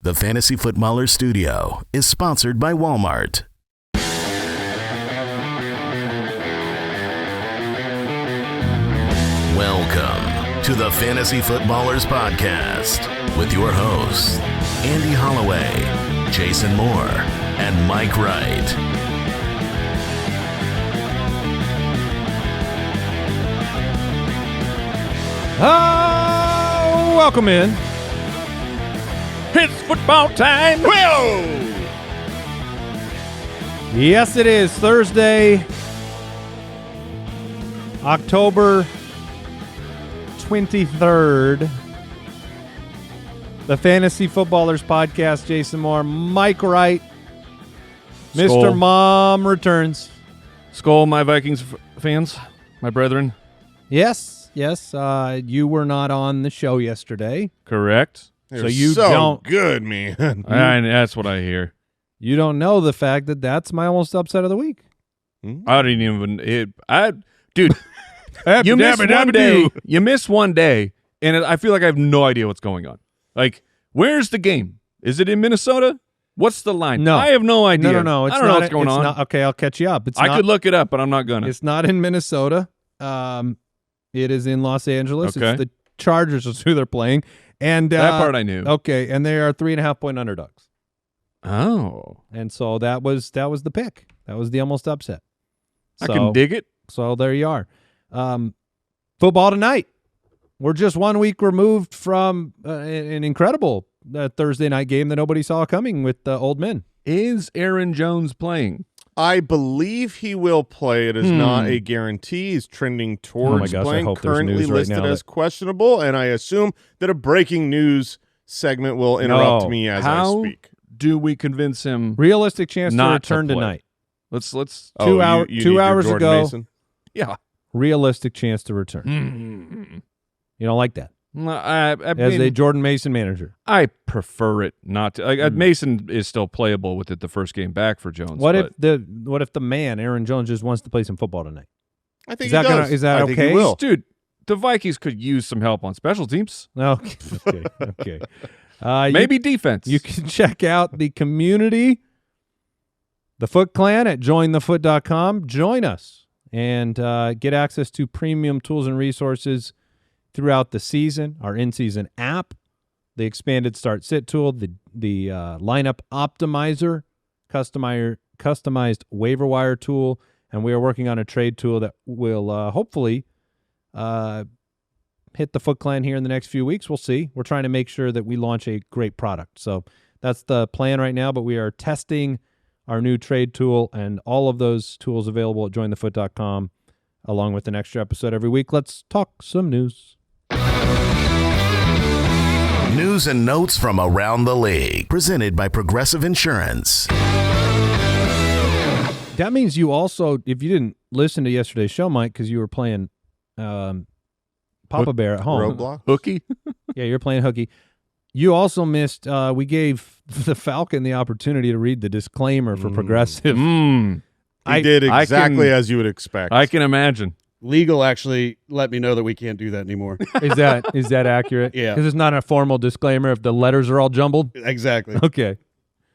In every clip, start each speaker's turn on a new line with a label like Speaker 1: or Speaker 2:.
Speaker 1: The Fantasy Footballer Studio is sponsored by Walmart. Welcome to the Fantasy Footballers Podcast with your hosts, Andy Holloway, Jason Moore, and Mike Wright.
Speaker 2: Welcome in. It's football time.
Speaker 3: Whoa!
Speaker 2: Yes, it is Thursday, October 23rd. The Fantasy Footballers Podcast. Jason Moore, Mike Wright,
Speaker 3: Skull.
Speaker 2: Mr. Mom returns.
Speaker 3: Skull, my Vikings fans, my brethren.
Speaker 2: Yes. You were not on the show yesterday.
Speaker 3: Correct.
Speaker 2: So you don't
Speaker 4: good, man.
Speaker 3: That's what I hear.
Speaker 2: You don't know the fact that that's my almost upset of the week.
Speaker 3: I didn't even. Dude, you miss one day. You miss one day, and I feel like I have no idea what's going on. Like, where's the game? Is it in Minnesota? What's the line?
Speaker 2: No,
Speaker 3: I have no idea.
Speaker 2: No.
Speaker 3: I don't know what's going on.
Speaker 2: Okay, I'll catch you up.
Speaker 3: I could look it up, but I'm not gonna.
Speaker 2: It's not in Minnesota. It is in Los Angeles.
Speaker 3: Okay.
Speaker 2: It's the Chargers is who they're playing. And
Speaker 3: that part I knew.
Speaker 2: Okay, and they are 3.5-point underdogs.
Speaker 3: Oh.
Speaker 2: And so that was the pick. That was the almost upset.
Speaker 3: I can dig it.
Speaker 2: So there you are. Football tonight. We're just 1 week removed from an incredible Thursday night game that nobody saw coming with the old men.
Speaker 3: Is Aaron Jones playing?
Speaker 4: I believe he will play. It is not a guarantee. He's trending towards playing.
Speaker 2: I hope there's
Speaker 4: Currently
Speaker 2: news right
Speaker 4: listed
Speaker 2: now
Speaker 4: as questionable, and I assume that a breaking news segment will interrupt me as I speak.
Speaker 3: Do we convince him?
Speaker 2: Realistic chance to
Speaker 3: not
Speaker 2: return
Speaker 3: to play?
Speaker 2: tonight.
Speaker 3: Let's.
Speaker 2: 2 hours
Speaker 4: Jordan
Speaker 2: ago.
Speaker 4: Mason?
Speaker 3: Yeah.
Speaker 2: Realistic chance to return. You don't like that?
Speaker 3: I
Speaker 2: As
Speaker 3: mean,
Speaker 2: a Jordan Mason manager.
Speaker 3: I prefer it not to. Mason is still playable with it the first game back for Jones.
Speaker 2: What if the man, Aaron Jones, just wants to play some football tonight?
Speaker 4: I think
Speaker 2: Is that
Speaker 4: he does.
Speaker 2: is that
Speaker 4: I
Speaker 2: okay?
Speaker 4: think he will.
Speaker 3: Dude, the Vikings could use some help on special teams.
Speaker 2: Okay.
Speaker 3: Maybe defense.
Speaker 2: You can check out the community, the Foot Clan at jointhefoot.com. Join us and get access to premium tools and resources throughout the season, our in-season app, the expanded start-sit tool, the lineup optimizer, customized waiver wire tool, and we are working on a trade tool that will hopefully hit the Foot Clan here in the next few weeks. We'll see. We're trying to make sure that we launch a great product. So that's the plan right now, but we are testing our new trade tool and all of those tools available at jointhefoot.com along with an extra episode every week. Let's talk some news.
Speaker 1: News and notes from around the league, presented by Progressive Insurance.
Speaker 2: That means you also, if you didn't listen to yesterday's show, Mike, because you were playing Papa Bear at home.
Speaker 4: Roadblock?
Speaker 3: Hooky.
Speaker 2: Yeah, you're playing hooky. You also missed, we gave the Falcon the opportunity to read the disclaimer for Progressive.
Speaker 4: He did exactly as you would expect.
Speaker 3: I can imagine.
Speaker 5: Legal actually let me know that we can't do that anymore.
Speaker 2: Is that accurate?
Speaker 5: Yeah.
Speaker 2: Because it's not a formal disclaimer if the letters are all jumbled?
Speaker 5: Exactly.
Speaker 2: Okay.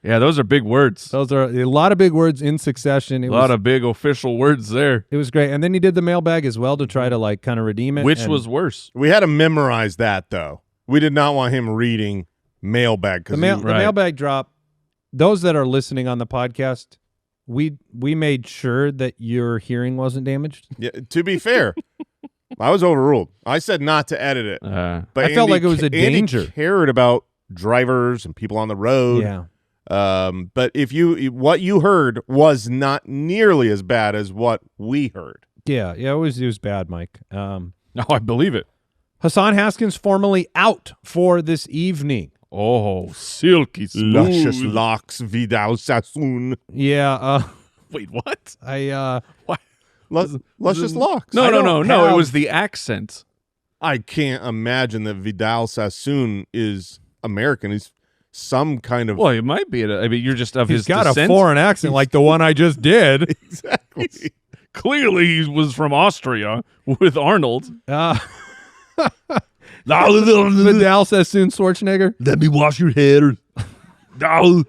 Speaker 3: Yeah, those are big words.
Speaker 2: Those are a lot of big words in succession.
Speaker 3: A lot of big official words there.
Speaker 2: It was great. And then he did the mailbag as well to try to kind of redeem it.
Speaker 3: Which was worse?
Speaker 4: We had to memorize that, though. We did not want him reading mailbag.
Speaker 2: The mailbag drop, those that are listening on the podcast, we made sure that your hearing wasn't damaged.
Speaker 4: Yeah, to be fair, I was overruled. I said not to edit it. But
Speaker 2: I felt like it was a danger.
Speaker 4: Andy cared about drivers and people on the road.
Speaker 2: Yeah.
Speaker 4: But what you heard was not nearly as bad as what we heard.
Speaker 2: Yeah, it was bad, Mike.
Speaker 3: No, I believe it.
Speaker 2: Hassan Haskins formally out for this evening.
Speaker 3: Oh, silky smooth.
Speaker 4: Luscious locks, Vidal Sassoon.
Speaker 2: Yeah.
Speaker 3: Wait, what?
Speaker 2: What?
Speaker 4: Luscious locks.
Speaker 3: No. It was the accent.
Speaker 4: I can't imagine that Vidal Sassoon is American. He's some kind of...
Speaker 3: Well, it might be. You're just of his
Speaker 2: He's got
Speaker 3: descent.
Speaker 2: a foreign accent like the one I just did.
Speaker 4: Exactly.
Speaker 3: Clearly, he was from Austria with Arnold.
Speaker 2: Vidal Sassoon Schwarzenegger.
Speaker 3: Let me wash your hair. Oh,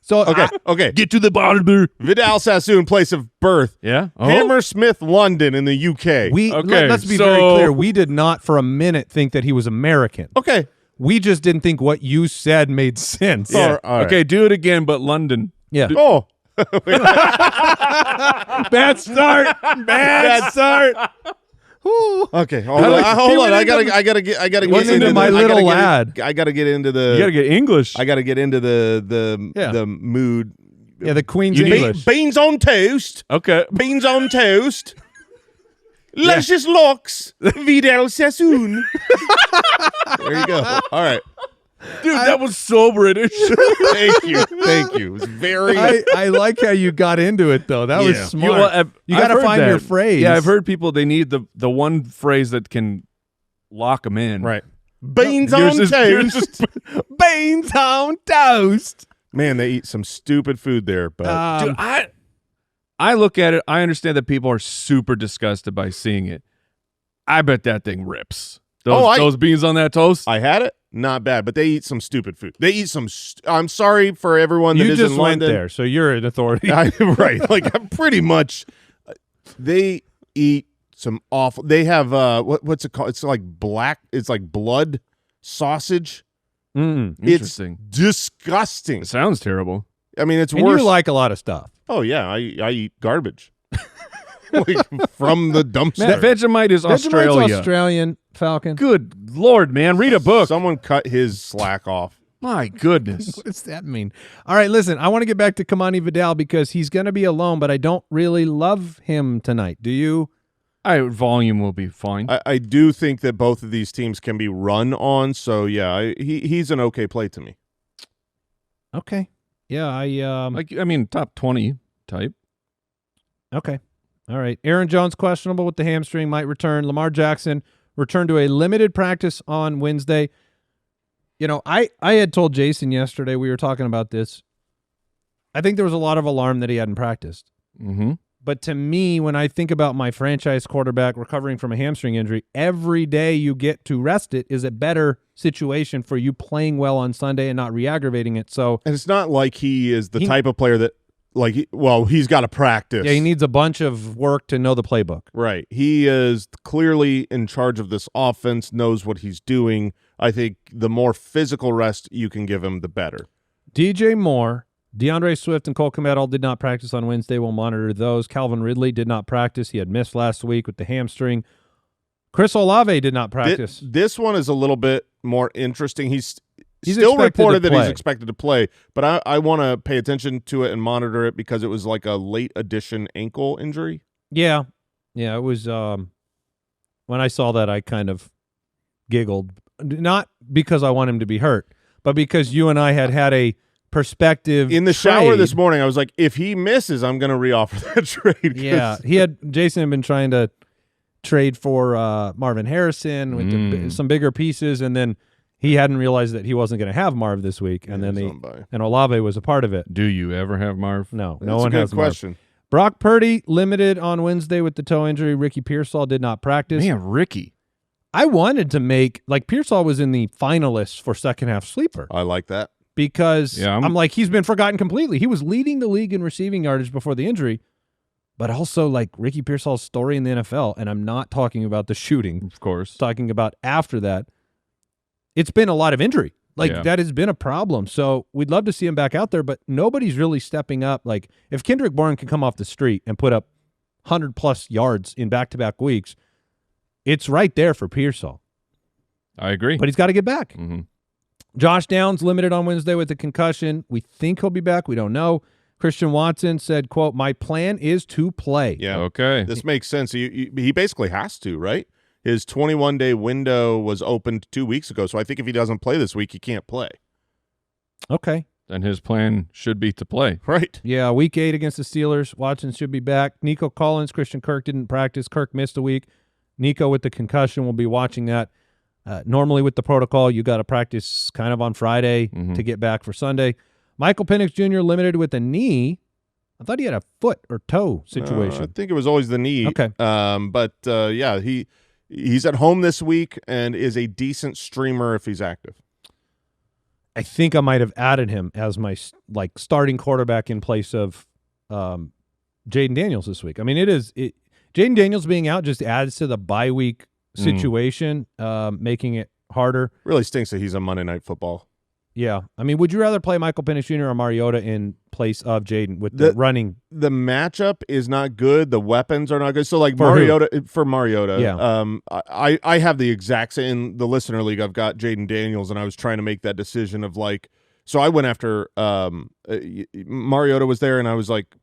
Speaker 2: So
Speaker 4: Okay.
Speaker 3: get to the bottom there.
Speaker 4: Vidal Sassoon, place of birth.
Speaker 3: Yeah. Oh.
Speaker 4: Hammersmith, London in the UK.
Speaker 2: Let's be very clear. We did not for a minute think that he was American.
Speaker 4: Okay.
Speaker 2: We just didn't think what you said made sense.
Speaker 4: Yeah. All right.
Speaker 3: Okay, do it again, but London.
Speaker 2: Yeah.
Speaker 4: Oh.
Speaker 2: Bad start. Bad start.
Speaker 4: Okay. Hold on. I gotta get
Speaker 2: Listen
Speaker 4: into
Speaker 2: to my little lad.
Speaker 4: I gotta get into the.
Speaker 3: You got to get English.
Speaker 4: I gotta get into the mood.
Speaker 2: Yeah, the Queen's
Speaker 3: You need-
Speaker 2: English.
Speaker 4: Beans on toast.
Speaker 3: Okay.
Speaker 4: Beans on toast. Luscious locks. Vidal Sassoon. There you go. All right.
Speaker 3: Dude, that was so British.
Speaker 4: Thank you. Thank you. It was very.
Speaker 2: I like how you got into it, though. That was
Speaker 4: Yeah.
Speaker 2: smart. You got to
Speaker 3: heard
Speaker 2: find
Speaker 3: that.
Speaker 2: your phrase.
Speaker 3: Yeah, I've heard people, they need the one phrase that can lock them in.
Speaker 4: Right. Beans
Speaker 3: Yours
Speaker 4: on
Speaker 3: is- yours
Speaker 4: toast.
Speaker 3: is-
Speaker 2: Beans on toast.
Speaker 4: Man, they eat some stupid food there, but
Speaker 3: Dude, I look at it, I understand that people are super disgusted by seeing it. I bet that thing rips. Those beans on that toast.
Speaker 4: I had it. Not bad, but they eat some stupid food. They eat some. I'm sorry for everyone that
Speaker 2: You
Speaker 4: is
Speaker 2: just
Speaker 4: in
Speaker 2: went
Speaker 4: London.
Speaker 2: there, so you're an authority.
Speaker 4: Right. Like I'm pretty much. They eat some awful. They have what's it called? It's like black. It's like blood sausage.
Speaker 3: Interesting.
Speaker 4: It's disgusting.
Speaker 3: It sounds terrible.
Speaker 4: I mean, it's
Speaker 2: And
Speaker 4: worse.
Speaker 2: you like a lot of stuff.
Speaker 4: Oh yeah, I eat garbage. Like, from the dumpster.
Speaker 3: Vegemite is
Speaker 2: Vegemite's
Speaker 3: Australia.
Speaker 2: Australian Falcon.
Speaker 3: Good Lord, man. Read a book.
Speaker 4: Someone cut his slack off.
Speaker 3: My goodness.
Speaker 2: What does that mean? All right, listen, I want to get back to Kamani Vidal because he's going to be alone, but I don't really love him tonight. Do you?
Speaker 3: Volume will be fine.
Speaker 4: I do think that both of these teams can be run on. So yeah, he's an okay play to me.
Speaker 2: Okay. Yeah,
Speaker 3: I mean, top 20 type.
Speaker 2: okay. All right. Aaron Jones questionable with the hamstring, might return. Lamar Jackson returned to a limited practice on Wednesday. You know, I had told Jason yesterday, we were talking about this. I think there was a lot of alarm that he hadn't practiced.
Speaker 3: Mm-hmm.
Speaker 2: But to me, when I think about my franchise quarterback recovering from a hamstring injury, every day you get to rest it is a better situation for you playing well on Sunday and not re-aggravating it. So,
Speaker 4: And it's not like he is the type of player that, like, he's got to practice.
Speaker 2: yeah, he needs a bunch of work to know the playbook.
Speaker 4: Right. He is clearly in charge of this offense, knows what he's doing. I think the more physical rest you can give him, the better.
Speaker 2: DJ Moore, DeAndre Swift, and Cole Kmet all did not practice on Wednesday. We'll monitor those. Calvin Ridley did not practice. He had missed last week with the hamstring. Chris Olave did not practice.
Speaker 4: This one is a little bit more interesting. He's
Speaker 2: expected
Speaker 4: still
Speaker 2: to
Speaker 4: reported that he's
Speaker 2: play.
Speaker 4: expected to play, but I want to pay attention to it and monitor it because it was like a late addition ankle injury.
Speaker 2: Yeah. Yeah, it was when I saw that I kind of giggled. Not because I want him to be hurt, but because you and I had a perspective
Speaker 4: In the shower
Speaker 2: trade.
Speaker 4: this morning, I was like, if he misses, I'm going to reoffer that trade. 'cause-
Speaker 2: Yeah, Jason had been trying to trade for Marvin Harrison with some bigger pieces, and then he hadn't realized that he wasn't going to have Marv this week, and then
Speaker 4: He's on by.
Speaker 2: and Olave was a part of it.
Speaker 3: Do you ever have Marv?
Speaker 2: No,
Speaker 4: That's
Speaker 2: no one
Speaker 4: a good
Speaker 2: has Marv.
Speaker 4: question.
Speaker 2: Brock Purdy limited on Wednesday with the toe injury. Ricky Pearsall did not practice.
Speaker 3: Man, Ricky.
Speaker 2: I wanted to make Pearsall was in the finalists for second half sleeper
Speaker 4: I like that.
Speaker 2: because
Speaker 3: Yeah,
Speaker 2: I'm like he's been forgotten completely. He was leading the league in receiving yardage before the injury, but also like Ricky Pearsall's story in the NFL. And I'm not talking about the shooting.
Speaker 3: Of course.
Speaker 2: Talking about after that, it's been a lot of injury.
Speaker 3: Yeah.
Speaker 2: That has been a problem. So we'd love to see him back out there, but nobody's really stepping up. Like if Kendrick Bourne can come off the street and put up 100+ yards in back-to-back weeks, it's right there for Pearsall.
Speaker 3: I agree.
Speaker 2: But he's got to get back.
Speaker 3: Mm-hmm.
Speaker 2: Josh Downs limited on Wednesday with a concussion. We think he'll be back. We don't know. Christian Watson said, quote, "My plan is to play."
Speaker 4: Yeah.
Speaker 3: Okay.
Speaker 4: This makes sense. He basically has to, right? His 21-day window was opened 2 weeks ago, so I think if he doesn't play this week, he can't play.
Speaker 2: Okay.
Speaker 3: Then his plan should be to play.
Speaker 4: Right.
Speaker 2: Yeah, week 8 against the Steelers. Watson should be back. Nico Collins, Christian Kirk didn't practice. Kirk missed a week. Nico with the concussion will be watching that. Normally with the protocol, you got to practice kind of on Friday to get back for Sunday. Michael Penix Jr. limited with a knee. I thought he had a foot or toe situation.
Speaker 4: I think it was always the knee.
Speaker 2: Okay.
Speaker 4: But yeah, he's at home this week and is a decent streamer if he's active.
Speaker 2: I think I might have added him as my starting quarterback in place of Jaden Daniels this week. I mean, Jaden Daniels being out just adds to the bye week situation, making it harder.
Speaker 4: Really stinks that he's on Monday Night Football.
Speaker 2: Yeah. I mean, would you rather play Michael Penix Jr. or Mariota in place of Jaden with the running?
Speaker 4: The matchup is not good. The weapons are not good. So, like, for Mariota,
Speaker 2: yeah.
Speaker 4: I have the exact same. In the listener league, I've got Jaden Daniels, and I was trying to make that decision of, like, so I went after Mariota was there, and I was like,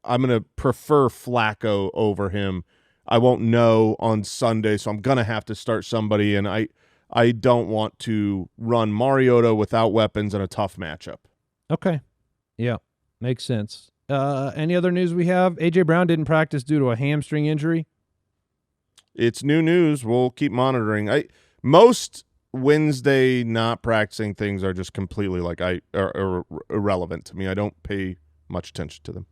Speaker 4: I'm going to prefer Flacco over him. I won't know on Sunday, so I'm going to have to start somebody, and I don't want to run Mariota without weapons in a tough matchup.
Speaker 2: Okay. Yeah, makes sense. Any other news we have? A.J. Brown didn't practice due to a hamstring injury.
Speaker 4: It's new news. We'll keep monitoring. Most Wednesday not practicing things are just completely are irrelevant to me. I don't pay much attention to them.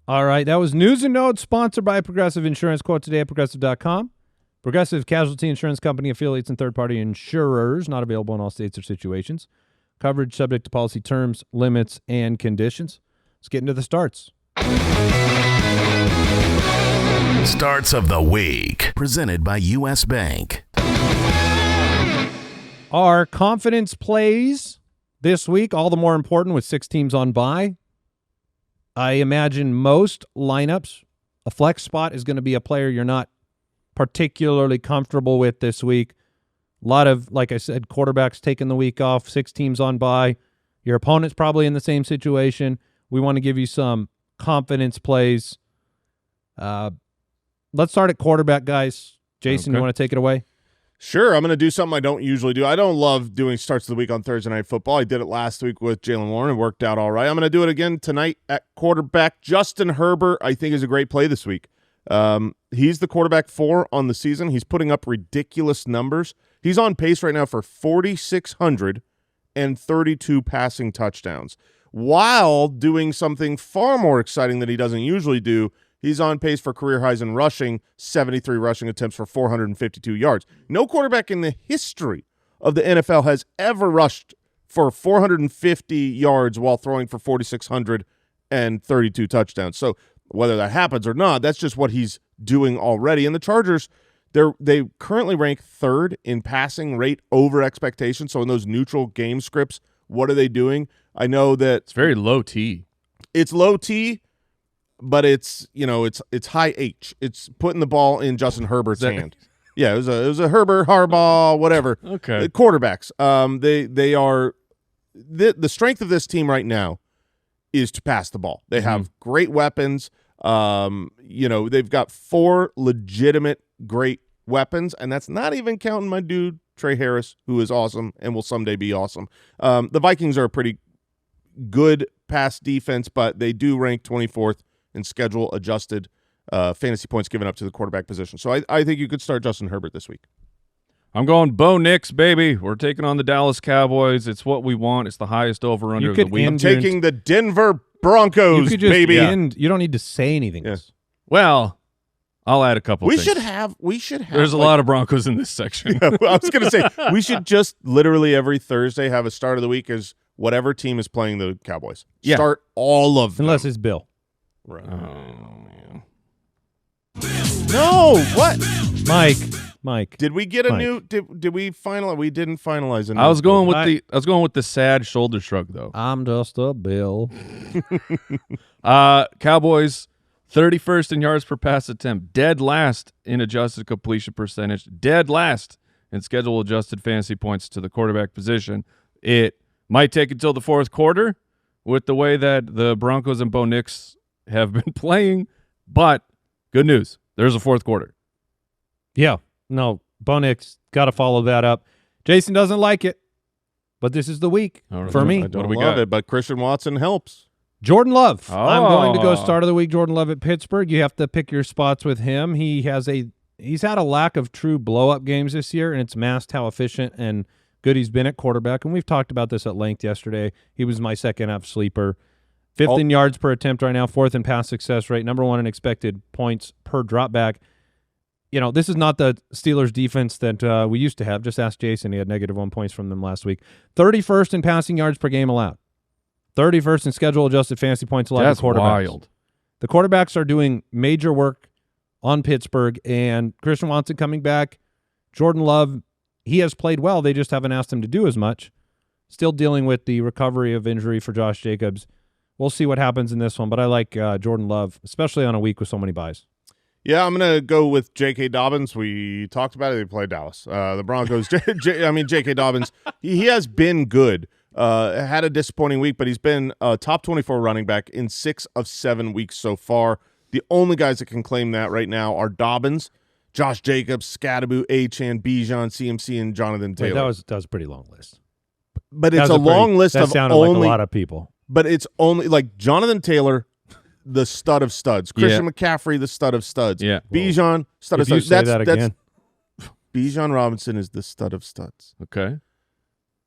Speaker 2: All right, that was News and Notes, sponsored by Progressive Insurance. Quote today at Progressive.com. Progressive Casualty Insurance Company, affiliates, and third-party insurers. Not available in all states or situations. Coverage subject to policy terms, limits, and conditions. Let's get into the starts.
Speaker 1: Starts of the week, presented by U.S. Bank.
Speaker 2: Our confidence plays this week, all the more important with 6 teams on bye. I imagine most lineups, a flex spot is going to be a player you're not particularly comfortable with this week. A lot of, like I said, quarterbacks taking the week off, 6 teams on bye. Your opponent's probably in the same situation. We want to give you some confidence plays. Let's start at quarterback, guys. Jason, You want to take it away?
Speaker 4: Sure, I'm going to do something I don't usually do. I don't love doing starts of the week on Thursday Night Football. I did it last week with Jalen Warren and worked out all right. I'm going to do it again tonight at quarterback. Justin Herbert, I think, is a great play this week. He's the quarterback 4 on the season. He's putting up ridiculous numbers. He's on pace right now for 4,632 passing touchdowns, while doing something far more exciting that he doesn't usually do. He's on pace for career highs in rushing, 73 rushing attempts for 452 yards. No quarterback in the history of the NFL has ever rushed for 450 yards while throwing for 4,632 touchdowns. So whether that happens or not, that's just what he's doing already. And the Chargers, they currently rank 3rd in passing rate over expectations. So in those neutral game scripts, what are they doing? I know that
Speaker 3: it's very low T.
Speaker 4: It's low T, but it's high H. It's putting the ball in Justin Herbert's hand. Yeah, it was a Herbert, Harbaugh, whatever.
Speaker 3: Okay.
Speaker 4: The quarterbacks. They are the strength of this team right now is to pass the ball. They have great weapons. They've got 4 legitimate great weapons, and that's not even counting my dude Trey Harris, who is awesome and will someday be awesome. The Vikings are a pretty good pass defense, but they do rank 24th in schedule adjusted fantasy points given up to the quarterback position. So I think you could start Justin Herbert this week.
Speaker 3: I'm going Bo Nix, baby. We're taking on the Dallas Cowboys. It's what we want. It's the highest over-under of the week.
Speaker 4: I'm taking the Denver Broncos, baby.
Speaker 2: You don't need to say anything.
Speaker 4: Yeah.
Speaker 3: Well, I'll add a couple things.
Speaker 4: We should have.
Speaker 3: There's a lot of Broncos in this section.
Speaker 4: Yeah, I was going to say, we should just literally every Thursday have a start of the week as whatever team is playing the Cowboys.
Speaker 3: Yeah.
Speaker 4: Start all of them.
Speaker 2: Unless it's Bill.
Speaker 4: Right.
Speaker 3: Oh, man.
Speaker 4: No, what?
Speaker 2: Mike.
Speaker 4: Did we get a new? Did we finalize? We didn't finalize a new.
Speaker 3: I was going with the sad shoulder shrug though.
Speaker 2: I'm just a Bill.
Speaker 3: Cowboys 31st in yards per pass attempt, dead last in adjusted completion percentage, dead last in schedule adjusted fantasy points to the quarterback position. It might take until the 4th quarter with the way that the Broncos and Bo Nix have been playing, but good news, there's a 4th quarter.
Speaker 2: Yeah. No, Bo Nix, got to follow that up. Jason doesn't like it, but this is the week for me.
Speaker 4: I don't love it, but Christian Watson helps.
Speaker 2: Jordan Love.
Speaker 3: Oh.
Speaker 2: I'm going to go start of the week. Jordan Love at Pittsburgh. You have to pick your spots with him. He's had a lack of true blow-up games this year, and it's masked how efficient and good he's been at quarterback. And we've talked about this at length yesterday. He was my second-half sleeper. 5th in yards per attempt right now, 4th in pass success rate, number 1 in expected points per dropback. this is not the Steelers defense that we used to have. Just ask Jason. He had -1 points from them last week. 31st in passing yards per game allowed. 31st in schedule-adjusted fantasy points allowed to quarterbacks.
Speaker 3: That's wild.
Speaker 2: The quarterbacks are doing major work on Pittsburgh, and Christian Watson coming back. Jordan Love, he has played well. They just haven't asked him to do as much. Still dealing with the recovery of injury for Josh Jacobs. We'll see what happens in this one, but I like Jordan Love, especially on a week with so many buys.
Speaker 4: Yeah, I'm going to go with J.K. Dobbins. We talked about it. They play Dallas. The Broncos, J.K. Dobbins, he has been good. Had a disappointing week, but he's been a top 24 running back in 6 of 7 weeks so far. The only guys that can claim that right now are Dobbins, Josh Jacobs, Scadaboo, Achane, Bijan, CMC, and Jonathan Taylor.
Speaker 2: Wait, that was a pretty long list.
Speaker 4: But it's a long list
Speaker 2: that
Speaker 4: of
Speaker 2: sounded
Speaker 4: only
Speaker 2: like a lot of people.
Speaker 4: But it's only like Jonathan Taylor, the stud of studs. Christian McCaffrey, the stud of studs.
Speaker 3: Yeah.
Speaker 4: Bijan, stud of
Speaker 2: If you
Speaker 4: studs.
Speaker 2: say that again.
Speaker 4: Bijan Robinson is the stud of studs.
Speaker 3: Okay.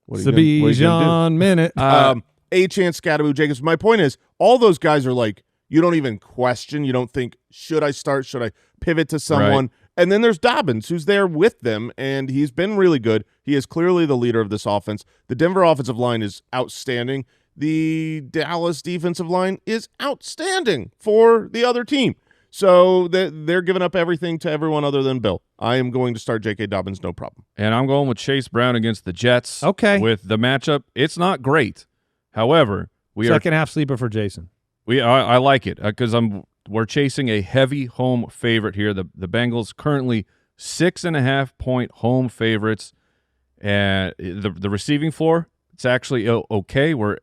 Speaker 2: It's the Bijan minute.
Speaker 4: Achane, Scadaboo, Jacobs. My point is, all those guys are like, you don't even question. You don't think, should I start? Should I pivot to someone? Right. And then there's Dobbins, who's there with them, and he's been really good. He is clearly the leader of this offense. The Denver offensive line is outstanding. The Dallas defensive line is outstanding for the other team. So they're giving up everything to everyone other than Bill. I am going to start J.K. Dobbins, no problem.
Speaker 3: And I'm going with Chase Brown against the Jets.
Speaker 2: Okay.
Speaker 3: With the matchup, it's not great. However,
Speaker 2: second half sleeper for Jason.
Speaker 3: I like it because we're chasing a heavy home favorite here. The Bengals currently 6.5-point home favorites, and the receiving floor, it's actually okay. We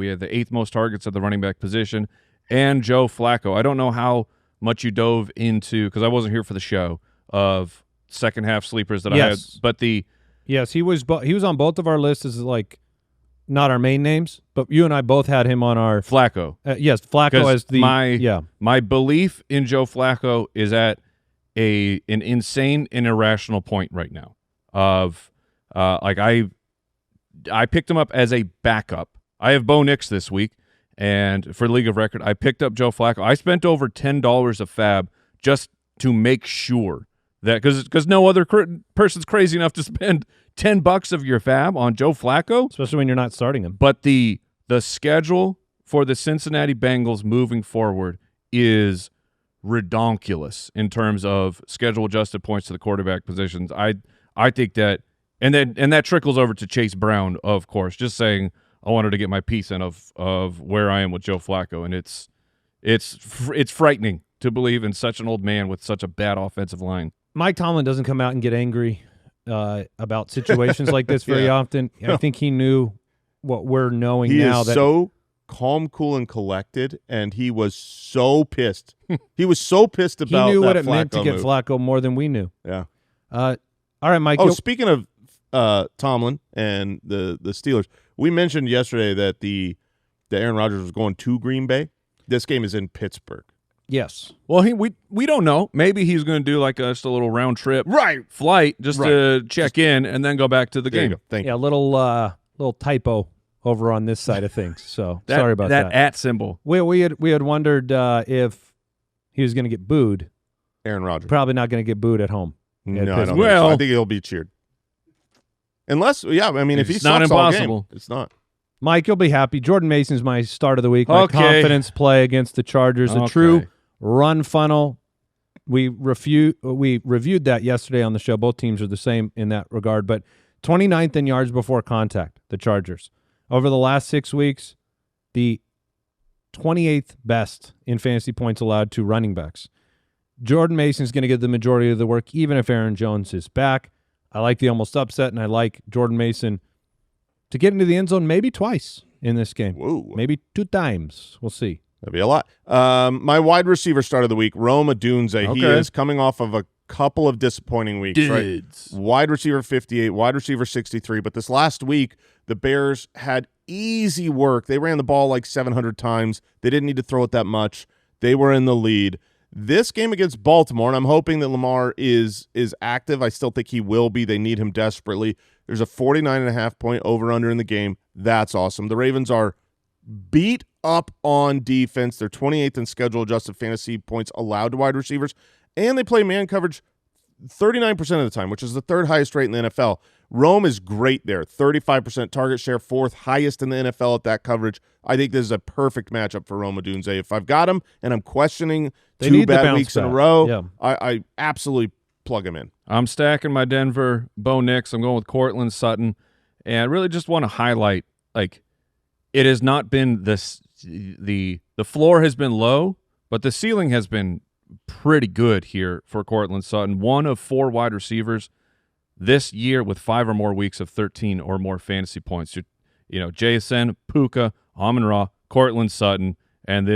Speaker 3: have the 8th most targets at the running back position, and Joe Flacco. I don't know how much you dove into, because I wasn't here for the show, of second half sleepers that I had, but
Speaker 2: yes, he was on both of our lists as like not our main names, but you and I both had him on our
Speaker 3: Flacco.
Speaker 2: Yes, Flacco as the
Speaker 3: my belief in Joe Flacco is at an insane and irrational point right now. Of I picked him up as a backup. I have Bo Nix this week, and for League of Record, I picked up Joe Flacco. I spent over $10 of fab just to make sure that, because no other person's crazy enough to spend $10 of your fab on Joe Flacco,
Speaker 2: especially when you're not starting him.
Speaker 3: But the schedule for the Cincinnati Bengals moving forward is redonkulous in terms of schedule adjusted points to the quarterback positions. I think that, and that trickles over to Chase Brown, of course. Just saying, I wanted to get my piece in of where I am with Joe Flacco, and it's frightening to believe in such an old man with such a bad offensive line.
Speaker 2: Mike Tomlin doesn't come out and get angry about situations like this very often. I think he knew what we're knowing now.
Speaker 4: He is so calm, cool, and collected, and he was so pissed. He was so pissed about that. He knew what it meant
Speaker 2: to get Flacco more than we knew.
Speaker 4: Yeah.
Speaker 2: All right, Mike.
Speaker 4: Oh, speaking of Tomlin and the Steelers, we mentioned yesterday that the Aaron Rodgers was going to Green Bay. This game is in Pittsburgh.
Speaker 2: Yes.
Speaker 3: Well, we don't know. Maybe he's going to do like just a little round trip flight just to check in and then go back to the game.
Speaker 4: Thank you.
Speaker 2: Yeah, little typo over on this side of things. So sorry about that.
Speaker 3: That @ symbol.
Speaker 2: We had wondered if he was going to get booed.
Speaker 4: Aaron Rodgers.
Speaker 2: Probably not going to get booed at home.
Speaker 4: No, I don't think so. I think he'll be cheered. Unless, if he's
Speaker 3: not impossible.
Speaker 4: Game, it's not.
Speaker 2: Mike, you'll be happy. Jordan Mason's my start of the week. My confidence play against the Chargers. A true run funnel. We reviewed that yesterday on the show. Both teams are the same in that regard. But 29th in yards before contact, the Chargers. Over the last 6 weeks, the 28th best in fantasy points allowed to running backs. Jordan Mason's going to get the majority of the work, even if Aaron Jones is back. I like the almost upset, and I like Jordan Mason to get into the end zone maybe twice in this game.
Speaker 4: Whoa.
Speaker 2: Maybe 2 times. We'll see.
Speaker 4: That'd be a lot. My wide receiver start of the week, Rome Odunze. Okay. He is coming off of a couple of disappointing weeks. Right? Wide receiver 58, wide receiver 63. But this last week, the Bears had easy work. They ran the ball like 700 times. They didn't need to throw it that much. They were in the lead. This game against Baltimore, and I'm hoping that Lamar is active. I still think he will be. They need him desperately. There's a 49.5-point over-under in the game. That's awesome. The Ravens are beat up on defense. They're 28th in schedule-adjusted fantasy points allowed to wide receivers, and they play man coverage 39% of the time, which is the third highest rate in the NFL. Rome is great there. 35% target share, fourth highest in the NFL at that coverage. I think this is a perfect matchup for Rome Odunze. If I've got him and I'm questioning
Speaker 2: They
Speaker 4: 2
Speaker 2: need to
Speaker 4: bad
Speaker 2: bounce
Speaker 4: weeks in a
Speaker 2: back.
Speaker 4: row,
Speaker 2: Yeah.
Speaker 4: I absolutely plug him in.
Speaker 3: I'm stacking my Denver Bo Nix. I'm going with Cortland Sutton. And I really just want to highlight, like, it has not been this the floor has been low, but the ceiling has been pretty good here for Cortland Sutton. 1 of 4 wide receivers this year with 5 or more weeks of 13 or more fantasy points. Jason, Puka, Amon-Ra, Cortland Sutton, and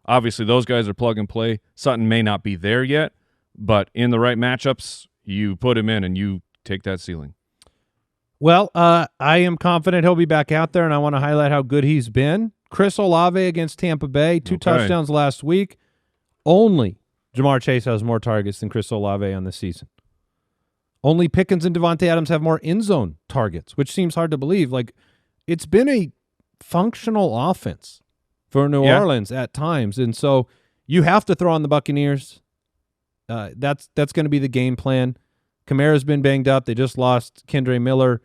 Speaker 3: obviously those guys are plug and play. Sutton may not be there yet, but in the right matchups, you put him in and you take that ceiling.
Speaker 2: Well, I am confident he'll be back out there, and I want to highlight how good he's been. Chris Olave against Tampa Bay, 2 touchdowns last week. Only Jamar Chase has more targets than Chris Olave on the season. Only Pickens and Devontae Adams have more end zone targets, which seems hard to believe. Like, it's been a functional offense for New Orleans at times, and so you have to throw on the Buccaneers. That's going to be the game plan. Kamara's been banged up. They just lost Kendre Miller.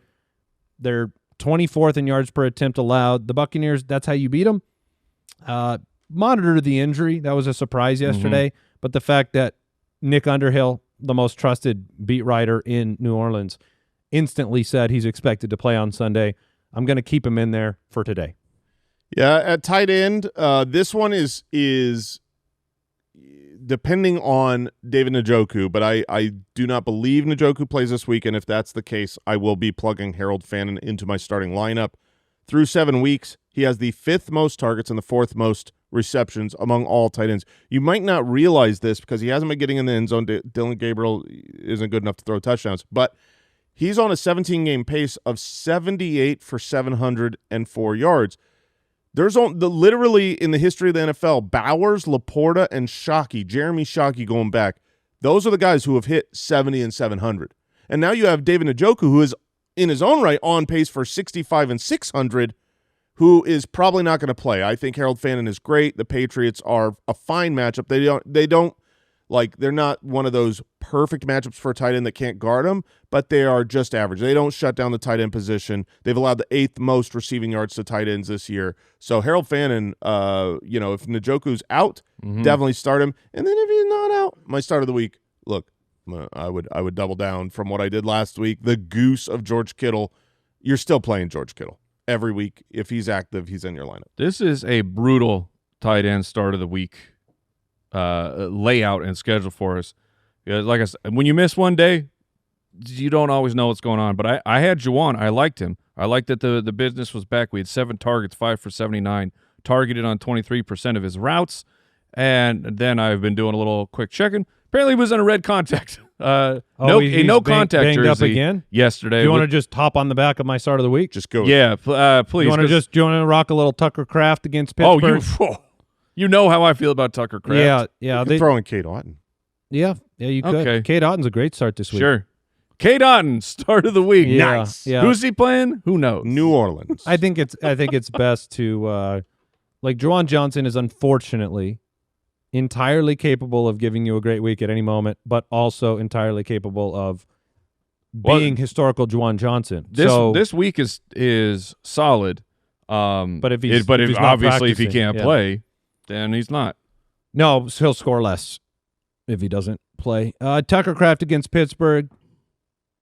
Speaker 2: They're 24th in yards per attempt allowed. The Buccaneers, that's how you beat them. Monitor the injury. That was a surprise yesterday. But the fact that Nick Underhill, the most trusted beat writer in New Orleans, instantly said he's expected to play on Sunday. I'm going to keep him in there for today.
Speaker 4: Yeah, at tight end, this one is depending on David Njoku, but I do not believe Njoku plays this week, and if that's the case, I will be plugging Harold Fannin into my starting lineup. Through 7 weeks, he has the 5th most targets and the 4th most receptions among all tight ends. You might not realize this because he hasn't been getting in the end zone. Dylan Gabriel isn't good enough to throw touchdowns, but he's on a 17-game pace of 78 for 704 yards. There's literally in the history of the NFL, Bowers, Laporta, and Shockey, Jeremy Shockey going back, those are the guys who have hit 70 and 700. And now you have David Njoku, who is in his own right on pace for 65 and 600, who is probably not going to play. I think Harold Fannin is great. The Patriots are a fine matchup. They're not one of those perfect matchups for a tight end that can't guard them, but they are just average. They don't shut down the tight end position. They've allowed the 8th most receiving yards to tight ends this year. So Harold Fannin, if Njoku's out, definitely start him. And then if he's not out, my start of the week, look, I would double down from what I did last week. The goose of George Kittle. You're still playing George Kittle every week. If he's active, he's in your lineup.
Speaker 3: This is a brutal tight end start of the week layout and schedule for us. Like I said, when you miss one day, you don't always know what's going on. But I had Juwan. I liked him. I liked that the business was back. We had 7 targets, 5 for 79, targeted on 23% of his routes. And then I've been doing a little quick checking. Apparently he was in a red contact. No contact
Speaker 2: banged
Speaker 3: jersey
Speaker 2: up again
Speaker 3: yesterday.
Speaker 2: Do you want to just hop on the back of my start of the week?
Speaker 4: Just go.
Speaker 3: Yeah, please.
Speaker 2: Do you want to rock a little Tucker Kraft against Pittsburgh?
Speaker 3: You know how I feel about Tucker Kraft.
Speaker 2: Yeah.
Speaker 4: They throw in Cade Otton.
Speaker 2: Yeah, you could.
Speaker 3: Okay.
Speaker 2: Cade Otton's a great start this week.
Speaker 3: Sure. Cade Otton, start of the week.
Speaker 2: Yeah,
Speaker 3: Nice.
Speaker 2: yeah.
Speaker 3: Who's he playing? Who knows?
Speaker 4: New Orleans.
Speaker 2: I think it's best to Juwan Johnson is unfortunately entirely capable of giving you a great week at any moment, but also entirely capable of being historical Juwan Johnson.
Speaker 3: This week is solid.
Speaker 2: But if
Speaker 3: he can't play, then he's not.
Speaker 2: No, he'll score less if he doesn't play. Tucker Kraft against Pittsburgh.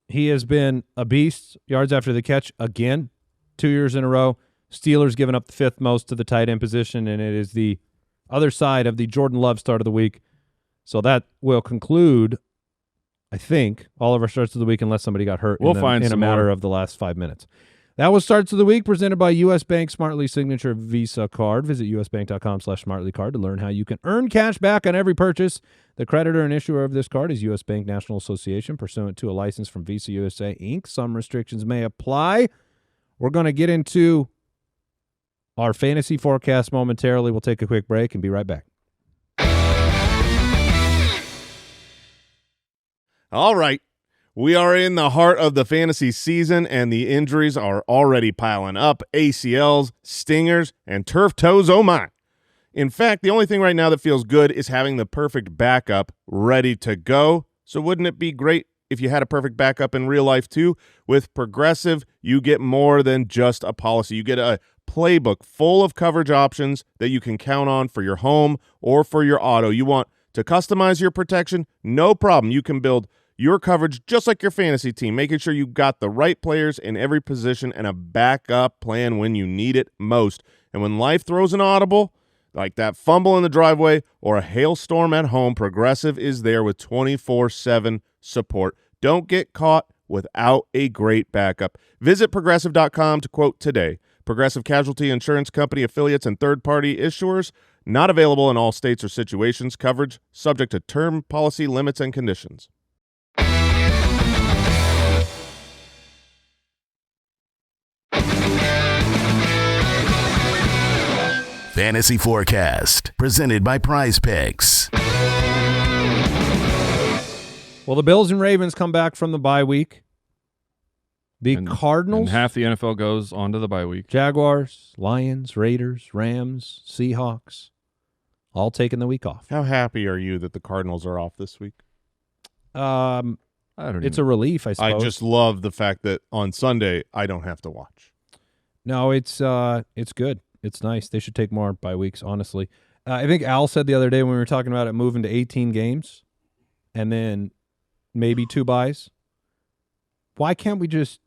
Speaker 2: He has been a beast. Yards after the catch again, 2 years in a row. Steelers giving up the 5th most to the tight end position, and it is the other side of the Jordan Love start of the week. So that will conclude, I think, all of our starts of the week unless somebody got hurt in a matter of the last 5 minutes. That was Starts of the Week presented by U.S. Bank Smartly Signature Visa Card. Visit usbank.com/smartlycard to learn how you can earn cash back on every purchase. The creditor and issuer of this card is U.S. Bank National Association, pursuant to a license from Visa USA, Inc. Some restrictions may apply. We're going to get into our fantasy forecast momentarily. We'll take a quick break and be right back.
Speaker 4: All right. We are in the heart of the fantasy season, and the injuries are already piling up. ACLs, stingers, and turf toes, oh my. In fact, the only thing right now that feels good is having the perfect backup ready to go. So wouldn't it be great if you had a perfect backup in real life too? With Progressive, you get more than just a policy. You get a playbook full of coverage options that you can count on for your home or for your auto. You want to customize your protection? No problem. You can build your coverage just like your fantasy team, making sure you got the right players in every position and a backup plan when you need it most. And when life throws an audible, like that fumble in the driveway or a hailstorm at home, Progressive is there with 24/7 support. Don't get caught without a great backup. Visit Progressive.com to quote today. Progressive Casualty Insurance Company affiliates and third-party issuers. Not available in all states or situations. Coverage subject to term, policy, limits, and conditions.
Speaker 1: Fantasy Forecast, presented by Prize Picks.
Speaker 2: Well, the Bills and Ravens come back from the bye week. The
Speaker 3: And
Speaker 2: Cardinals,
Speaker 3: half the NFL goes on to the bye week.
Speaker 2: Jaguars, Lions, Raiders, Rams, Seahawks, all taking the week off.
Speaker 4: How happy are you that the Cardinals are off this week?
Speaker 3: I don't
Speaker 2: It's
Speaker 3: even.
Speaker 2: a relief, I suppose.
Speaker 4: I just love the fact that on Sunday I don't have to watch.
Speaker 2: No, it's good. It's nice. They should take more bye weeks, honestly. I think Al said the other day when we were talking about it moving to 18 games and then maybe 2 byes. Why can't we just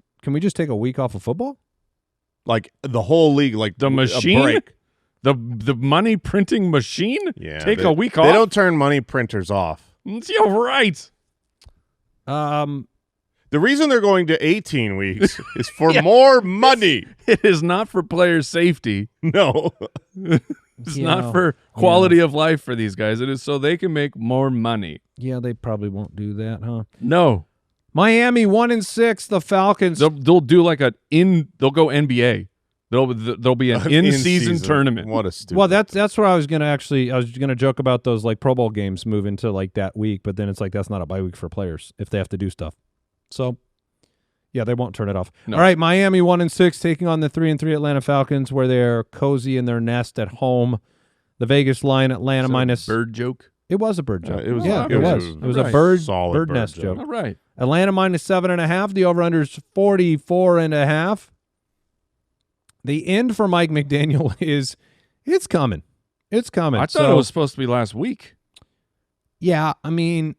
Speaker 2: take a week off of football?
Speaker 4: Like the whole league, like
Speaker 3: The
Speaker 4: a
Speaker 3: machine?
Speaker 4: break.
Speaker 3: The money printing machine?
Speaker 4: Yeah,
Speaker 3: Take
Speaker 4: they-
Speaker 3: a week off?
Speaker 4: They don't turn money printers off.
Speaker 3: You're right.
Speaker 4: The reason they're going to 18 weeks is for more money.
Speaker 3: It is not for player safety.
Speaker 4: No.
Speaker 3: It's not for quality of life for these guys. It is so they can make more money.
Speaker 2: Yeah, they probably won't do that, huh?
Speaker 3: No.
Speaker 2: Miami 1-6. The Falcons.
Speaker 3: They'll do like they'll go NBA. There'll be an in-season tournament.
Speaker 4: What a stupid.
Speaker 2: Well, that's where I was gonna joke about those like Pro Bowl games moving to like that week, but then it's like that's not a bye week for players if they have to do stuff. So, yeah, they won't turn it off.
Speaker 3: No.
Speaker 2: All right, Miami 1-6 taking on the 3-3 Atlanta Falcons, where they're cozy in their nest at home. The Vegas line, Atlanta
Speaker 3: Is that a
Speaker 2: minus.
Speaker 3: bird joke.
Speaker 2: It was a bird joke.
Speaker 4: it was-
Speaker 2: Yeah,
Speaker 3: it
Speaker 2: it
Speaker 3: was-
Speaker 2: was. It was a
Speaker 3: right.
Speaker 2: bird
Speaker 4: Solid bird
Speaker 2: nest
Speaker 4: joke.
Speaker 2: joke.
Speaker 3: All right.
Speaker 2: Atlanta minus 7.5. The over/under's 44.5. The end for Mike McDaniel is it's coming. It's coming.
Speaker 3: I thought it was supposed to be last week.
Speaker 2: Yeah, I mean,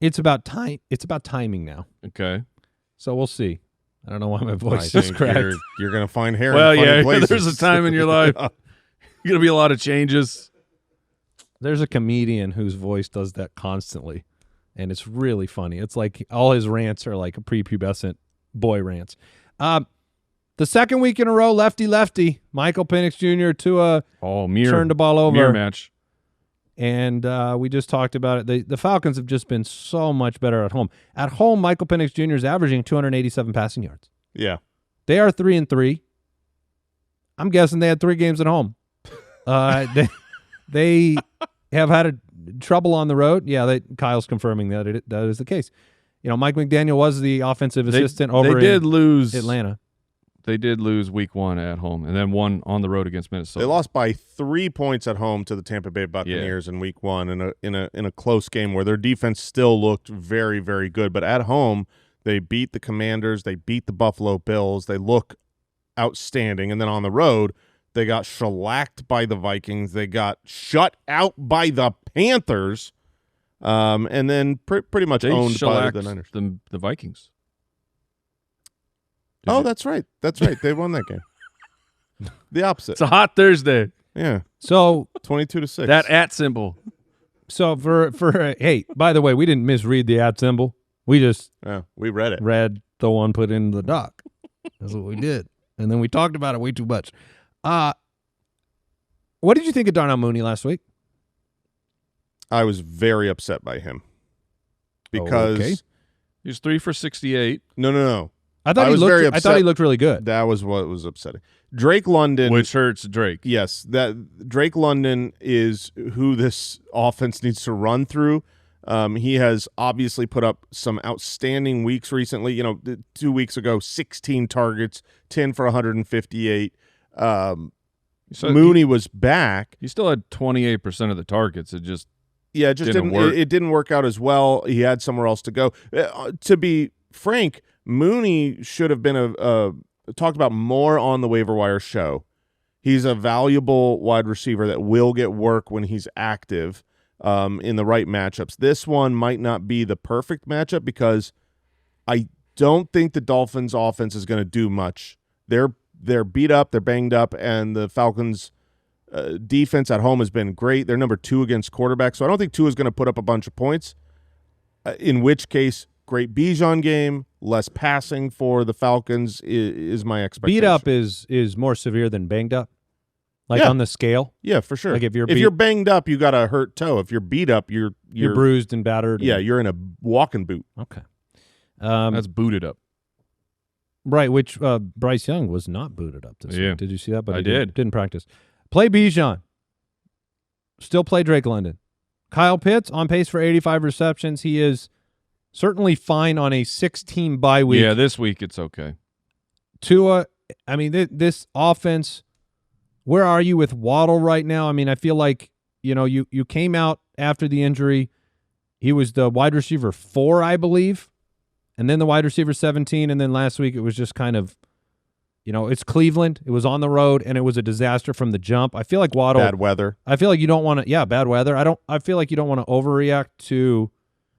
Speaker 2: it's about time. It's about timing now.
Speaker 3: Okay.
Speaker 2: So we'll see. I don't know why my
Speaker 4: I
Speaker 2: voice is
Speaker 4: think
Speaker 2: cracked.
Speaker 4: you're going to find hair
Speaker 3: Well,
Speaker 4: in funny
Speaker 3: yeah,
Speaker 4: places.
Speaker 3: there's a time in your life. Going to be a lot of changes.
Speaker 2: There's a comedian whose voice does that constantly, and it's really funny. It's like all his rants are like prepubescent boy rants. The second week in a row, lefty, Michael Penix Jr. turned the ball over.
Speaker 3: Mirror match.
Speaker 2: And we just talked about it. The Falcons have just been so much better at home. At home, Michael Penix Jr. is averaging 287 passing yards.
Speaker 4: Yeah.
Speaker 2: They are 3-3. I'm guessing they had 3 games at home. They have had trouble on the road. Yeah, Kyle's confirming that that is the case. You know, Mike McDaniel was the offensive assistant over
Speaker 3: They did lose
Speaker 2: Atlanta.
Speaker 3: They did lose week 1 at home and then won on the road against Minnesota.
Speaker 4: They lost by 3 points at home to the Tampa Bay Buccaneers in week 1 in a close game where their defense still looked very, very good. But at home, they beat the Commanders. They beat the Buffalo Bills. They look outstanding. And then on the road, they got shellacked by the Vikings. They got shut out by the Panthers. And then pretty much
Speaker 3: They
Speaker 4: owned by
Speaker 3: shellacked
Speaker 4: the Niners.
Speaker 3: the Vikings.
Speaker 4: That's right. That's right. They won that game. The opposite.
Speaker 3: It's a hot Thursday.
Speaker 4: Yeah.
Speaker 2: So
Speaker 4: 22-6.
Speaker 3: That at symbol.
Speaker 2: So for hey, by the way, we didn't misread the @ symbol. We just
Speaker 4: Yeah, we read it.
Speaker 2: read the one put in the doc. That's what we did. And then we talked about it way too much. What did you think of Darnell Mooney last week?
Speaker 4: I was very upset by him because
Speaker 2: Okay.
Speaker 3: He was 3 for 68,
Speaker 4: no.
Speaker 2: I thought
Speaker 4: was very
Speaker 2: I thought
Speaker 4: upset.
Speaker 2: he looked really good.
Speaker 4: That was what was upsetting. Drake London,
Speaker 3: which hurts Drake.
Speaker 4: yes, that Drake London is who this offense needs to run through. He has obviously put up some outstanding weeks recently. You know, 2 weeks ago, 16 targets, 10 for 158.
Speaker 3: So
Speaker 4: Mooney was back.
Speaker 3: He still had 28% of the targets. It just
Speaker 4: Yeah, it just didn't work. It didn't work out as well. He had somewhere else to go. To be frank, Mooney should have been talked about more on the waiver wire show. He's a valuable wide receiver that will get work when he's active in the right matchups. This one might not be the perfect matchup because I don't think the Dolphins' offense is going to do much. They're beat up, they're banged up, and the Falcons' defense at home has been great. They're number 2 against quarterbacks, so I don't think Tua is going to put up a bunch of points, in which case great Bijan game, less passing for the Falcons is my expectation.
Speaker 2: Beat up is more severe than banged up, on the scale.
Speaker 4: Yeah, for sure.
Speaker 2: Like if you're
Speaker 4: banged up, you got a hurt toe. If you're beat up, you're
Speaker 2: bruised and battered.
Speaker 4: Yeah, you're in a walking boot.
Speaker 2: Okay.
Speaker 3: That's booted up.
Speaker 2: Right, which Bryce Young was not booted up this week. Did you see that? But
Speaker 3: I did.
Speaker 2: Didn't practice. Play Bijan. Still play Drake London. Kyle Pitts on pace for 85 receptions. He is certainly fine on a 6-team bye week.
Speaker 3: Yeah, this week it's okay.
Speaker 2: Tua, I mean, this offense, where are you with Waddle right now? I mean, I feel like, you came out after the injury. He was the wide receiver 4, I believe, and then the wide receiver 17, and then last week it was just kind of, it's Cleveland. It was on the road, and it was a disaster from the jump. I feel like Waddle.
Speaker 4: Bad weather.
Speaker 2: I feel like you don't want to. Yeah, bad weather. I feel like you don't want to overreact to.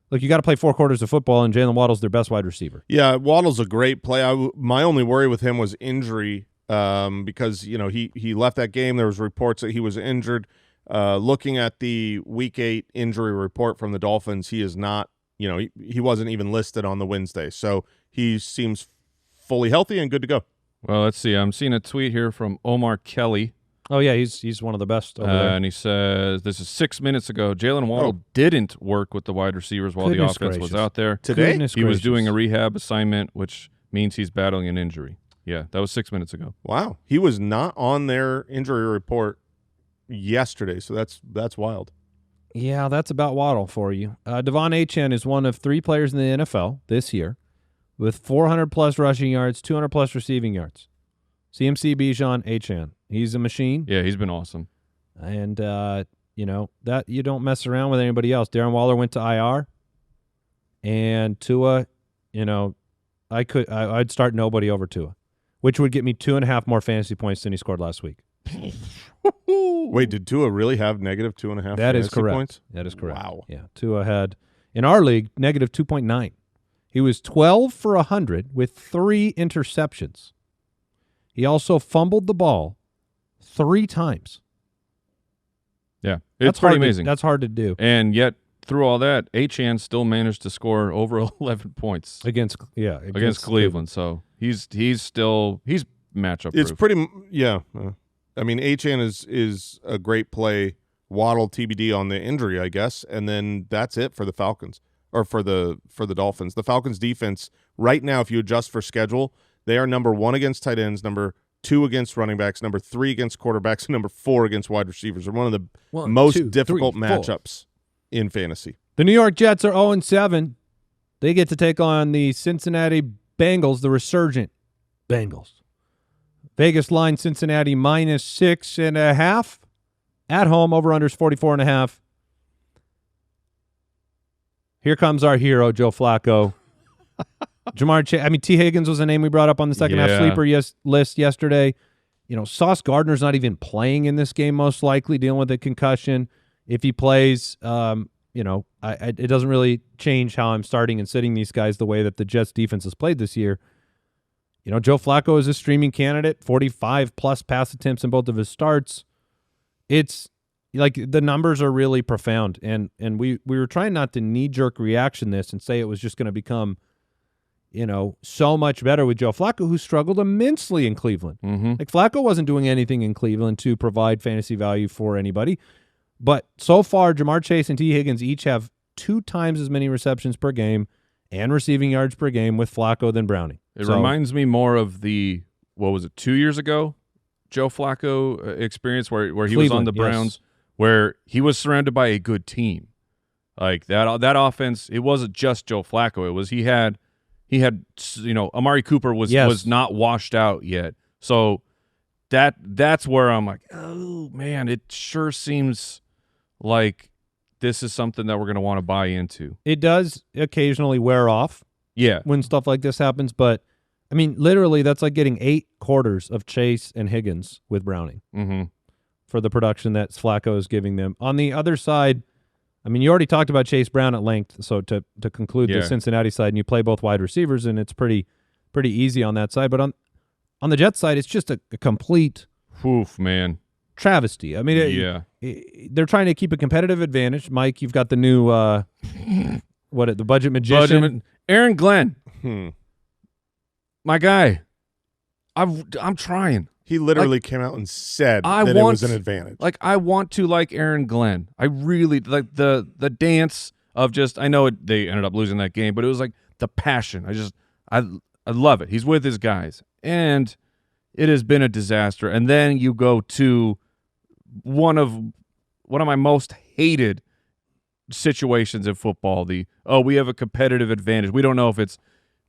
Speaker 2: Look, you got to play 4 quarters of football, and Jalen Waddle's their best wide receiver.
Speaker 4: Yeah, Waddle's a great play. My only worry with him was injury, because he left that game. There was reports that he was injured. Looking at the Week 8 injury report from the Dolphins, he is not. He wasn't even listed on the Wednesday, so he seems fully healthy and good to go.
Speaker 3: Well, let's see. I'm seeing a tweet here from Omar Kelly.
Speaker 2: Oh, yeah, he's one of the best over there.
Speaker 3: And he says, this is 6 minutes ago, Jalen Waddle didn't work with the wide receivers while the offense was out there.
Speaker 4: Today?
Speaker 3: He was doing a rehab assignment, which means he's battling an injury. Yeah, that was 6 minutes ago.
Speaker 4: Wow. He was not on their injury report yesterday, so that's wild.
Speaker 2: Yeah, that's about Waddle for you. Devon Achane is one of 3 players in the NFL this year with 400-plus rushing yards, 200-plus receiving yards. CMC, Bijan, Achane. He's a machine.
Speaker 3: Yeah, he's been awesome.
Speaker 2: And, that you don't mess around with anybody else. Darren Waller went to IR. And Tua, I'd start nobody over Tua, which would get me 2.5 more fantasy points than he scored last week.
Speaker 4: Wait, did Tua really have negative 2.5
Speaker 2: That is correct.
Speaker 4: points?
Speaker 2: That is correct.
Speaker 4: Wow.
Speaker 2: Yeah, Tua had, in our league, negative 2.9. He was 12 for 100 with 3 interceptions. He also fumbled the ball 3 times.
Speaker 3: Yeah, it's pretty amazing.
Speaker 2: That's hard to do.
Speaker 3: And yet, through all that, Achane still managed to score over 11 points
Speaker 2: against
Speaker 3: Cleveland. So he's matchup proof.
Speaker 4: It's pretty I mean, Achane is a great play. Waddle TBD on the injury, I guess, and then that's it for the Falcons or for the Dolphins. The Falcons defense right now, if you adjust for schedule, they are number 1 against tight ends, number 2 against running backs, number 3 against quarterbacks, and number 4 against wide receivers. They're one of the most difficult matchups in fantasy.
Speaker 2: The New York Jets are 0-7. They get to take on the Cincinnati Bengals, the resurgent Bengals. Vegas line Cincinnati -6.5. At home, over-unders 44.5. Here comes our hero, Joe Flacco. Jamar Chase. I mean, T. Higgins was a name we brought up on the second half sleeper list yesterday. Sauce Gardner's not even playing in this game, most likely, dealing with a concussion. If he plays, it doesn't really change how I'm starting and sitting these guys the way that the Jets defense has played this year. Joe Flacco is a streaming candidate, 45-plus pass attempts in both of his starts. It's like the numbers are really profound, and we were trying not to knee-jerk reaction this and say it was just going to become, so much better with Joe Flacco, who struggled immensely in Cleveland.
Speaker 3: Mm-hmm.
Speaker 2: Like, Flacco wasn't doing anything in Cleveland to provide fantasy value for anybody. But so far, Jamar Chase and T. Higgins each have 2 times as many receptions per game and receiving yards per game with Flacco than Browning.
Speaker 3: It reminds me more of the, 2 years ago, Joe Flacco experience where he was on the Browns, where he was surrounded by a good team. Like that offense, it wasn't just Joe Flacco. It was he had Amari Cooper was not washed out yet. So that's where I'm like, oh man, it sure seems like this is something that we're going to want to buy into.
Speaker 2: It does occasionally wear off
Speaker 3: Yeah.
Speaker 2: when stuff like this happens, but I mean, literally, that's like getting 8 quarters of Chase and Higgins with Browning for the production that Flacco is giving them. On the other side, I mean, you already talked about Chase Brown at length, so to conclude the Cincinnati side, and you play both wide receivers, and it's pretty easy on that side. But on the Jets side, it's just a complete
Speaker 3: man.
Speaker 2: travesty. I mean, they're trying to keep a competitive advantage. Mike, you've got the new the budget magician,
Speaker 3: Aaron Glenn. My guy, I'm trying.
Speaker 4: He literally came out and said that it was an advantage.
Speaker 3: Like, I want to like Aaron Glenn. I really like the dance of just. I know they ended up losing that game, but it was like the passion. I love it. He's with his guys, and it has been a disaster. And then you go to one of my most hated situations in football. We have a competitive advantage. We don't know if it's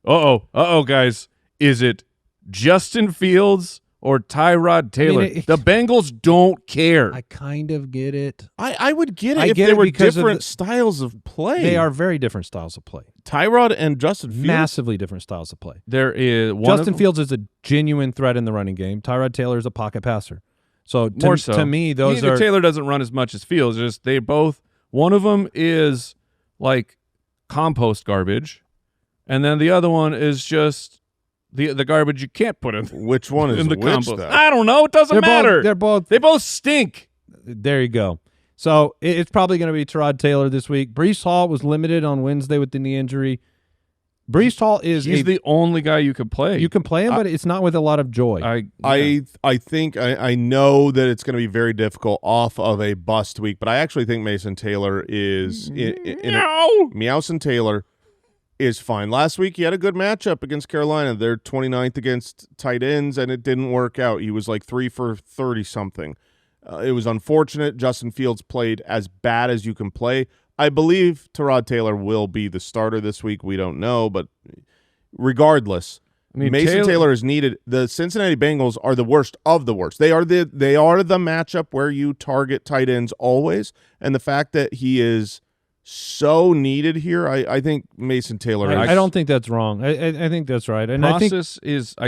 Speaker 3: guys. Is it Justin Fields or Tyrod Taylor?
Speaker 2: I mean,
Speaker 3: the Bengals don't care.
Speaker 2: I kind of get it.
Speaker 4: I would get it if they were different styles of play.
Speaker 2: They are very different styles of play.
Speaker 4: Tyrod and Justin Fields.
Speaker 2: Massively different styles of play.
Speaker 3: There is
Speaker 2: Justin Fields is a genuine threat in the running game. Tyrod Taylor is a pocket passer. So to me, those are
Speaker 3: Taylor doesn't run as much as Fields. Just they both. One of them is like compost garbage, and then the other one is just the garbage you can't put in.
Speaker 4: Which one is
Speaker 3: in the
Speaker 4: which,
Speaker 3: compost?
Speaker 4: though?
Speaker 3: I don't know. It doesn't matter.
Speaker 2: They
Speaker 3: both stink.
Speaker 2: There you go. So it's probably going to be Tyrod Taylor this week. Breece Hall was limited on Wednesday with the knee injury. Breece Hall he's
Speaker 3: the only guy you can play.
Speaker 2: You can play him, but it's not with a lot of joy.
Speaker 4: I think I know that it's going to be very difficult off of a bust week, but I actually think Mason Taylor is Meowson Taylor is fine. Last week he had a good matchup against Carolina. They're 29th against tight ends, and it didn't work out. He was like 3 for 30 something. It was unfortunate. Justin Fields played as bad as you can play. I believe Tyrod Taylor will be the starter this week. We don't know, but regardless, Mason Taylor is needed. The Cincinnati Bengals are the worst of the worst. They are the matchup where you target tight ends always, and the fact that he is so needed here, I think Mason Taylor.
Speaker 2: I don't think that's wrong. I think that's right. And
Speaker 3: I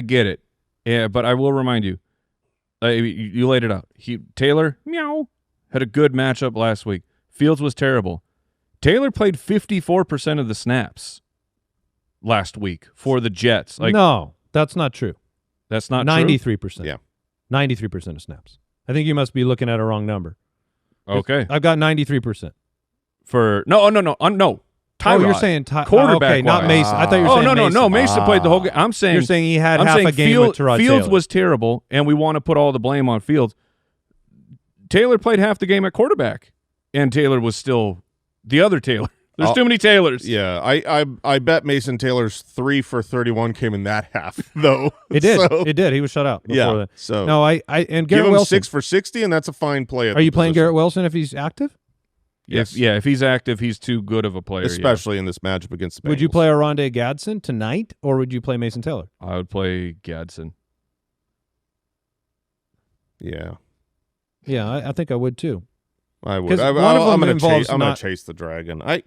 Speaker 3: get it. Yeah, but I will remind you, you laid it out. Taylor had a good matchup last week. Fields was terrible. Taylor played 54% of the snaps last week for the Jets.
Speaker 2: No, that's not true.
Speaker 3: That's not
Speaker 2: 93%.
Speaker 4: Yeah.
Speaker 2: 93% of snaps. I think you must be looking at a wrong number.
Speaker 3: Okay.
Speaker 2: I've got 93%.
Speaker 3: For no. Tyrod.
Speaker 2: Oh, you're saying
Speaker 3: quarterback.
Speaker 2: Okay, not Mason. I thought you were saying Mason.
Speaker 3: No. Mason played the whole game. I'm saying
Speaker 2: you're saying he had half a game with Tyrod
Speaker 3: Fields
Speaker 2: Taylor.
Speaker 3: was terrible, and we want to put all the blame on Fields. Taylor played half the game at quarterback, and Taylor was still the other Taylor. There's too many Taylors.
Speaker 4: Yeah, I bet Mason Taylor's 3 for 31 came in that half, though.
Speaker 2: It did. It did. He was shut out before that.
Speaker 4: So
Speaker 2: no, and Garrett
Speaker 4: give him
Speaker 2: Wilson
Speaker 4: 6 for 60, and that's a fine play.
Speaker 2: Are you playing Garrett Wilson if he's active?
Speaker 4: Yes.
Speaker 3: If he's active, he's too good of a player.
Speaker 4: Especially in this matchup against the Bengals.
Speaker 2: Would you play Oronde Gadsden tonight, or would you play Mason Taylor?
Speaker 3: I would play Gadsden.
Speaker 4: Yeah.
Speaker 2: Yeah, I think I would too.
Speaker 4: I would. I'm going to chase the dragon. I'm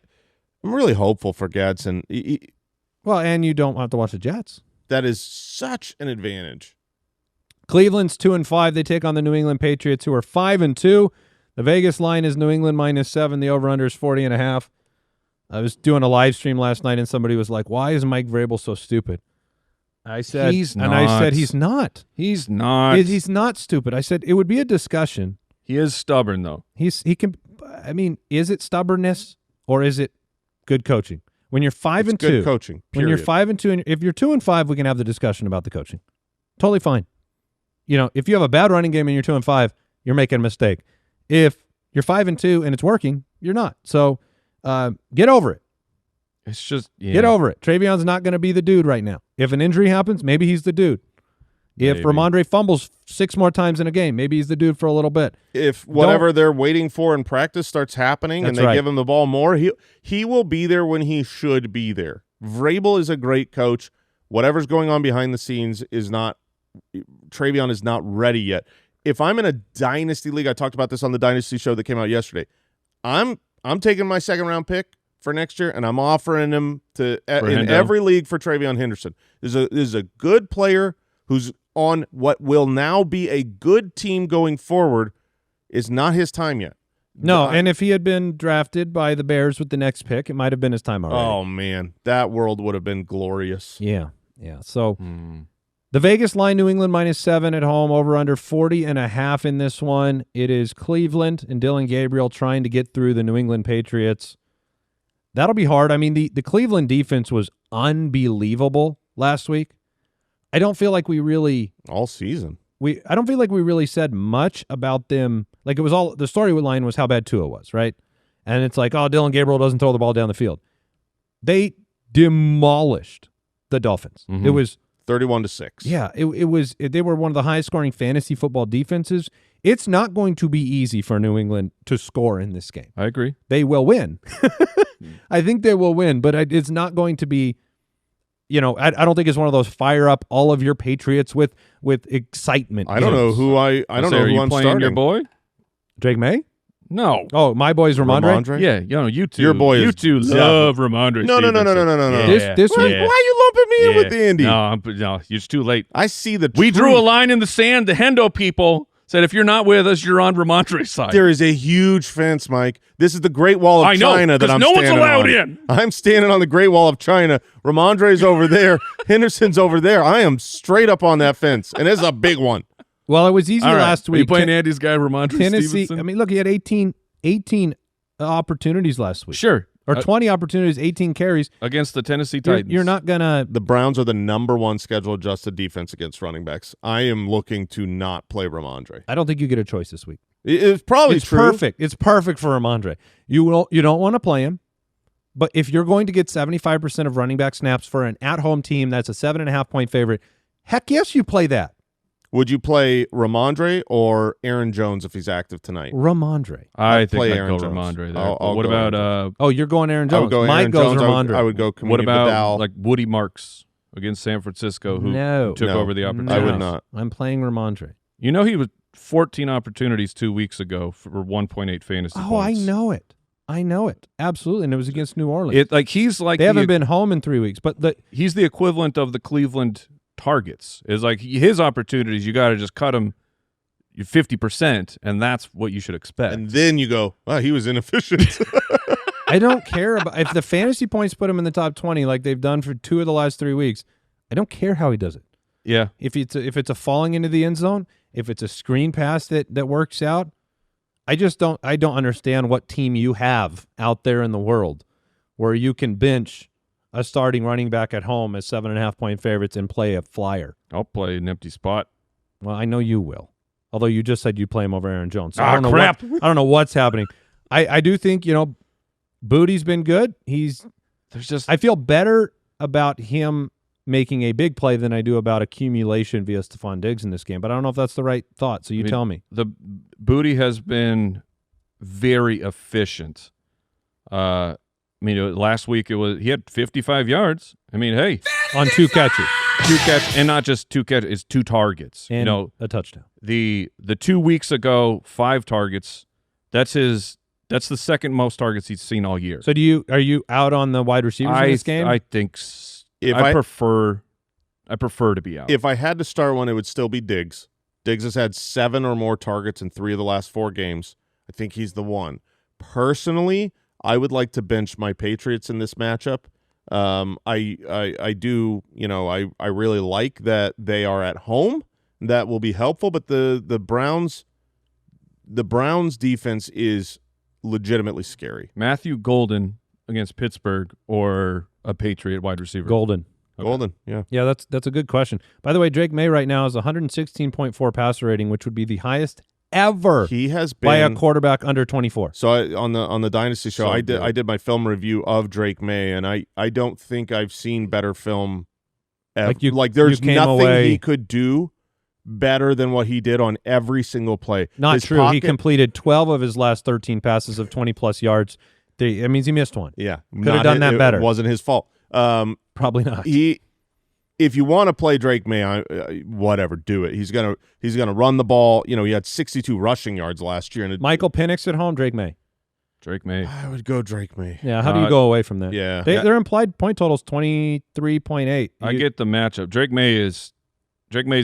Speaker 4: really hopeful for Gadsden.
Speaker 2: Well, and you don't have to watch the Jets.
Speaker 4: That is such an advantage.
Speaker 2: Cleveland's 2-5. They take on the New England Patriots, who are 5-2. The Vegas line is New England -7. The over/under is 40.5. I was doing a live stream last night, and somebody was like, "Why is Mike Vrabel so stupid?" I said,
Speaker 3: he's not.
Speaker 2: I said, he's not.
Speaker 3: He's not.
Speaker 2: He's not stupid. I said it would be a discussion.
Speaker 3: He is stubborn, though.
Speaker 2: He can. I mean, is it stubbornness or is it good coaching? When you're 5-2,
Speaker 4: good coaching.
Speaker 2: When you're 5-2, and if you're 2-5, we can have the discussion about the coaching. Totally fine. You know, if you have a bad running game and you're 2-5, you're making a mistake. If you're 5-2 and it's working, you're not. So get over it.
Speaker 3: It's just
Speaker 2: get over it. Trayvion's not going to be the dude right now. If an injury happens, maybe he's the dude. If Ramondre fumbles 6 more times in a game, maybe he's the dude for a little bit.
Speaker 4: If whatever they're waiting for in practice starts happening and they give him the ball more, he will be there when he should be there. Vrabel is a great coach. Whatever's going on behind the scenes is not – Trayvion is not ready yet. If I'm in a dynasty league, I talked about this on the dynasty show that came out yesterday, I'm I'm taking my second round pick for next year, and I'm offering him to in every league for Travion Henderson. This is a good player who's on what will now be a good team going forward. Is not his time yet.
Speaker 2: No, and if he had been drafted by the Bears with the next pick, it might have been his time already.
Speaker 4: Oh, man. That world would have been glorious.
Speaker 2: Yeah. So the Vegas line, New England -7 at home, over under 40.5 in this one. It is Cleveland and Dylan Gabriel trying to get through the New England Patriots. That'll be hard. I mean, the Cleveland defense was unbelievable last week. I don't feel like we really
Speaker 4: all season.
Speaker 2: I don't feel like we really said much about them. Like it was all the storyline was how bad Tua was, right? And it's like, oh, Dylan Gabriel doesn't throw the ball down the field. They demolished the Dolphins. It was
Speaker 4: 31-6.
Speaker 2: Yeah, they were one of the highest scoring fantasy football defenses. It's not going to be easy for New England to score in this game.
Speaker 3: I agree.
Speaker 2: They will win. I think they will win, but it's not going to be. I don't think it's one of those fire up all of your Patriots with excitement.
Speaker 4: I don't know who I don't know who I'm
Speaker 3: playing
Speaker 4: starting.
Speaker 3: Your boy?
Speaker 2: Drake May?
Speaker 3: No.
Speaker 2: Oh, my boy's Ramondre?
Speaker 3: Yeah, you two.
Speaker 4: Your boy
Speaker 3: you two love Ramondre.
Speaker 4: No.
Speaker 2: This
Speaker 4: Why are you lumping me in with Andy?
Speaker 3: No, it's too late.
Speaker 4: I see the
Speaker 3: We
Speaker 4: truth.
Speaker 3: drew a line in the sand. The Hendo people said, if you're not with us, you're on Ramondre's side.
Speaker 4: There is a huge fence, Mike. This is the Great Wall of China that I'm
Speaker 3: no
Speaker 4: standing
Speaker 3: one's allowed
Speaker 4: on.
Speaker 3: in.
Speaker 4: I'm standing on the Great Wall of China. Ramondre's over there. Henderson's over there. I am straight up on that fence, and it's a big one.
Speaker 2: Well, it was easy last week.
Speaker 3: Are you playing Andy's guy, Ramondre
Speaker 2: Tennessee.
Speaker 3: Stevenson?
Speaker 2: I mean, look, he had 18 opportunities last week.
Speaker 3: Sure.
Speaker 2: Or 20 opportunities, 18 carries.
Speaker 3: Against the Tennessee Titans.
Speaker 2: You're not going to...
Speaker 4: The Browns are the #1 schedule-adjusted defense against running backs. I am looking to not play Ramondre.
Speaker 2: I don't think you get a choice this week.
Speaker 4: It's probably
Speaker 2: It's
Speaker 4: true.
Speaker 2: perfect. It's perfect for Ramondre. You don't want to play him, but if you're going to get 75% of running back snaps for an at-home team that's a 7.5-point favorite, heck yes, you play that.
Speaker 4: Would you play Ramondre or Aaron Jones if he's active tonight?
Speaker 2: Ramondre.
Speaker 3: I think
Speaker 4: play
Speaker 3: I'd
Speaker 4: Aaron
Speaker 3: go
Speaker 4: Jones.
Speaker 3: Ramondre there.
Speaker 4: I'll
Speaker 3: What
Speaker 4: go
Speaker 3: about
Speaker 4: Aaron
Speaker 2: you're going Aaron
Speaker 4: I would
Speaker 2: Jones.
Speaker 4: go
Speaker 2: Mike
Speaker 4: Aaron
Speaker 2: goes
Speaker 4: Jones.
Speaker 2: Ramondre.
Speaker 4: I would go
Speaker 3: what about
Speaker 4: Vidal.
Speaker 3: like Woody Marks against San Francisco who took
Speaker 4: No.
Speaker 3: over the opportunity?
Speaker 4: I would not.
Speaker 2: I'm playing Ramondre.
Speaker 3: You know he was 14 opportunities 2 weeks ago for 1.8 fantasy
Speaker 2: Oh,
Speaker 3: points.
Speaker 2: I know it. Absolutely, and it was against New Orleans.
Speaker 3: They
Speaker 2: haven't been home in 3 weeks, but
Speaker 3: he's the equivalent of the Cleveland targets. Is like his opportunities, you got to just cut him 50%, and that's what you should expect.
Speaker 4: And then you go, oh, he was inefficient.
Speaker 2: I don't care about if the fantasy points put him in the top 20 like they've done for 2 of the last 3 weeks. I don't care how he does it.
Speaker 3: Yeah.
Speaker 2: If it's a falling into the end zone, if it's a screen pass that works out, I don't understand what team you have out there in the world where you can bench a starting running back at home as 7.5-point favorites and play a flyer.
Speaker 3: I'll play an empty spot.
Speaker 2: Well, I know you will. Although you just said you play him over Aaron Jones. So
Speaker 3: Ah, crap.
Speaker 2: I don't know what's happening. I do think, Booty's been good. I feel better about him making a big play than I do about accumulation via Stephon Diggs in this game. But I don't know if that's the right thought. So tell me.
Speaker 3: The Booty has been very efficient. Last week he had 55 yards. I mean, hey,
Speaker 2: on 2 catches.
Speaker 3: 2 catches, and not just 2 catches, it's 2 targets.
Speaker 2: And a touchdown.
Speaker 3: The 2 weeks ago, 5 targets. That's the second most targets he's seen all year.
Speaker 2: So are you out on the wide receivers in this game?
Speaker 3: I think I prefer to be out.
Speaker 4: If I had to start one, it would still be Diggs. Diggs has had 7 or more targets in 3 of the last 4 games. I think he's the one. Personally, I would like to bench my Patriots in this matchup. I do, I really like that they are at home. That will be helpful, but the Browns defense is legitimately scary.
Speaker 3: Matthew Golden against Pittsburgh or a Patriot wide receiver?
Speaker 2: Golden.
Speaker 3: Okay.
Speaker 4: Golden, yeah.
Speaker 2: Yeah, that's a good question. By the way, Drake May right now is 116.4 passer rating, which would be the highest ever
Speaker 4: He has been
Speaker 2: by a quarterback under 24.
Speaker 4: So on the Dynasty show, I did my film review of Drake May, and I don't think I've seen better film ever. There's
Speaker 2: came
Speaker 4: nothing
Speaker 2: away-
Speaker 4: he could do better than what he did on every single play.
Speaker 2: Not
Speaker 4: His
Speaker 2: true. He
Speaker 4: pocket-
Speaker 2: completed 12 of his last 13 passes of 20-plus yards. That means he missed one.
Speaker 4: Yeah,
Speaker 2: Could have done that better.
Speaker 4: It wasn't his fault.
Speaker 2: Probably not.
Speaker 4: If you want to play Drake May, whatever, do it. He's gonna run the ball. He had 62 rushing yards last year. And
Speaker 2: Michael Penix at home, Drake May.
Speaker 3: Drake May.
Speaker 4: I would go Drake May.
Speaker 2: Yeah, how do you go away from that?
Speaker 4: Yeah.
Speaker 2: Their implied point total is 23.8.
Speaker 3: I get the matchup. Drake May's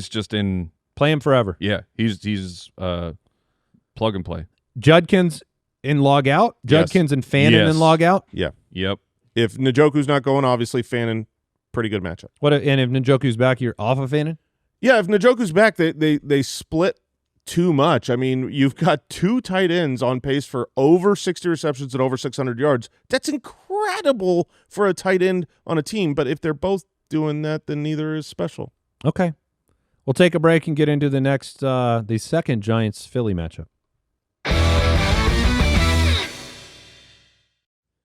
Speaker 3: just in
Speaker 2: play him forever.
Speaker 3: Yeah, he's plug and play.
Speaker 2: Judkins in log out. Judkins and Fannin in log out.
Speaker 4: Yeah.
Speaker 3: Yep.
Speaker 4: If Njoku's not going, obviously Fannin, pretty good matchup.
Speaker 2: And if Njoku's back, you're off of Fannin?
Speaker 4: Yeah, if Njoku's back, they split too much. I mean, you've got 2 tight ends on pace for over 60 receptions and over 600 yards. That's incredible for a tight end on a team. But if they're both doing that, then neither is special.
Speaker 2: Okay. We'll take a break and get into the next, the second Giants-Philly matchup.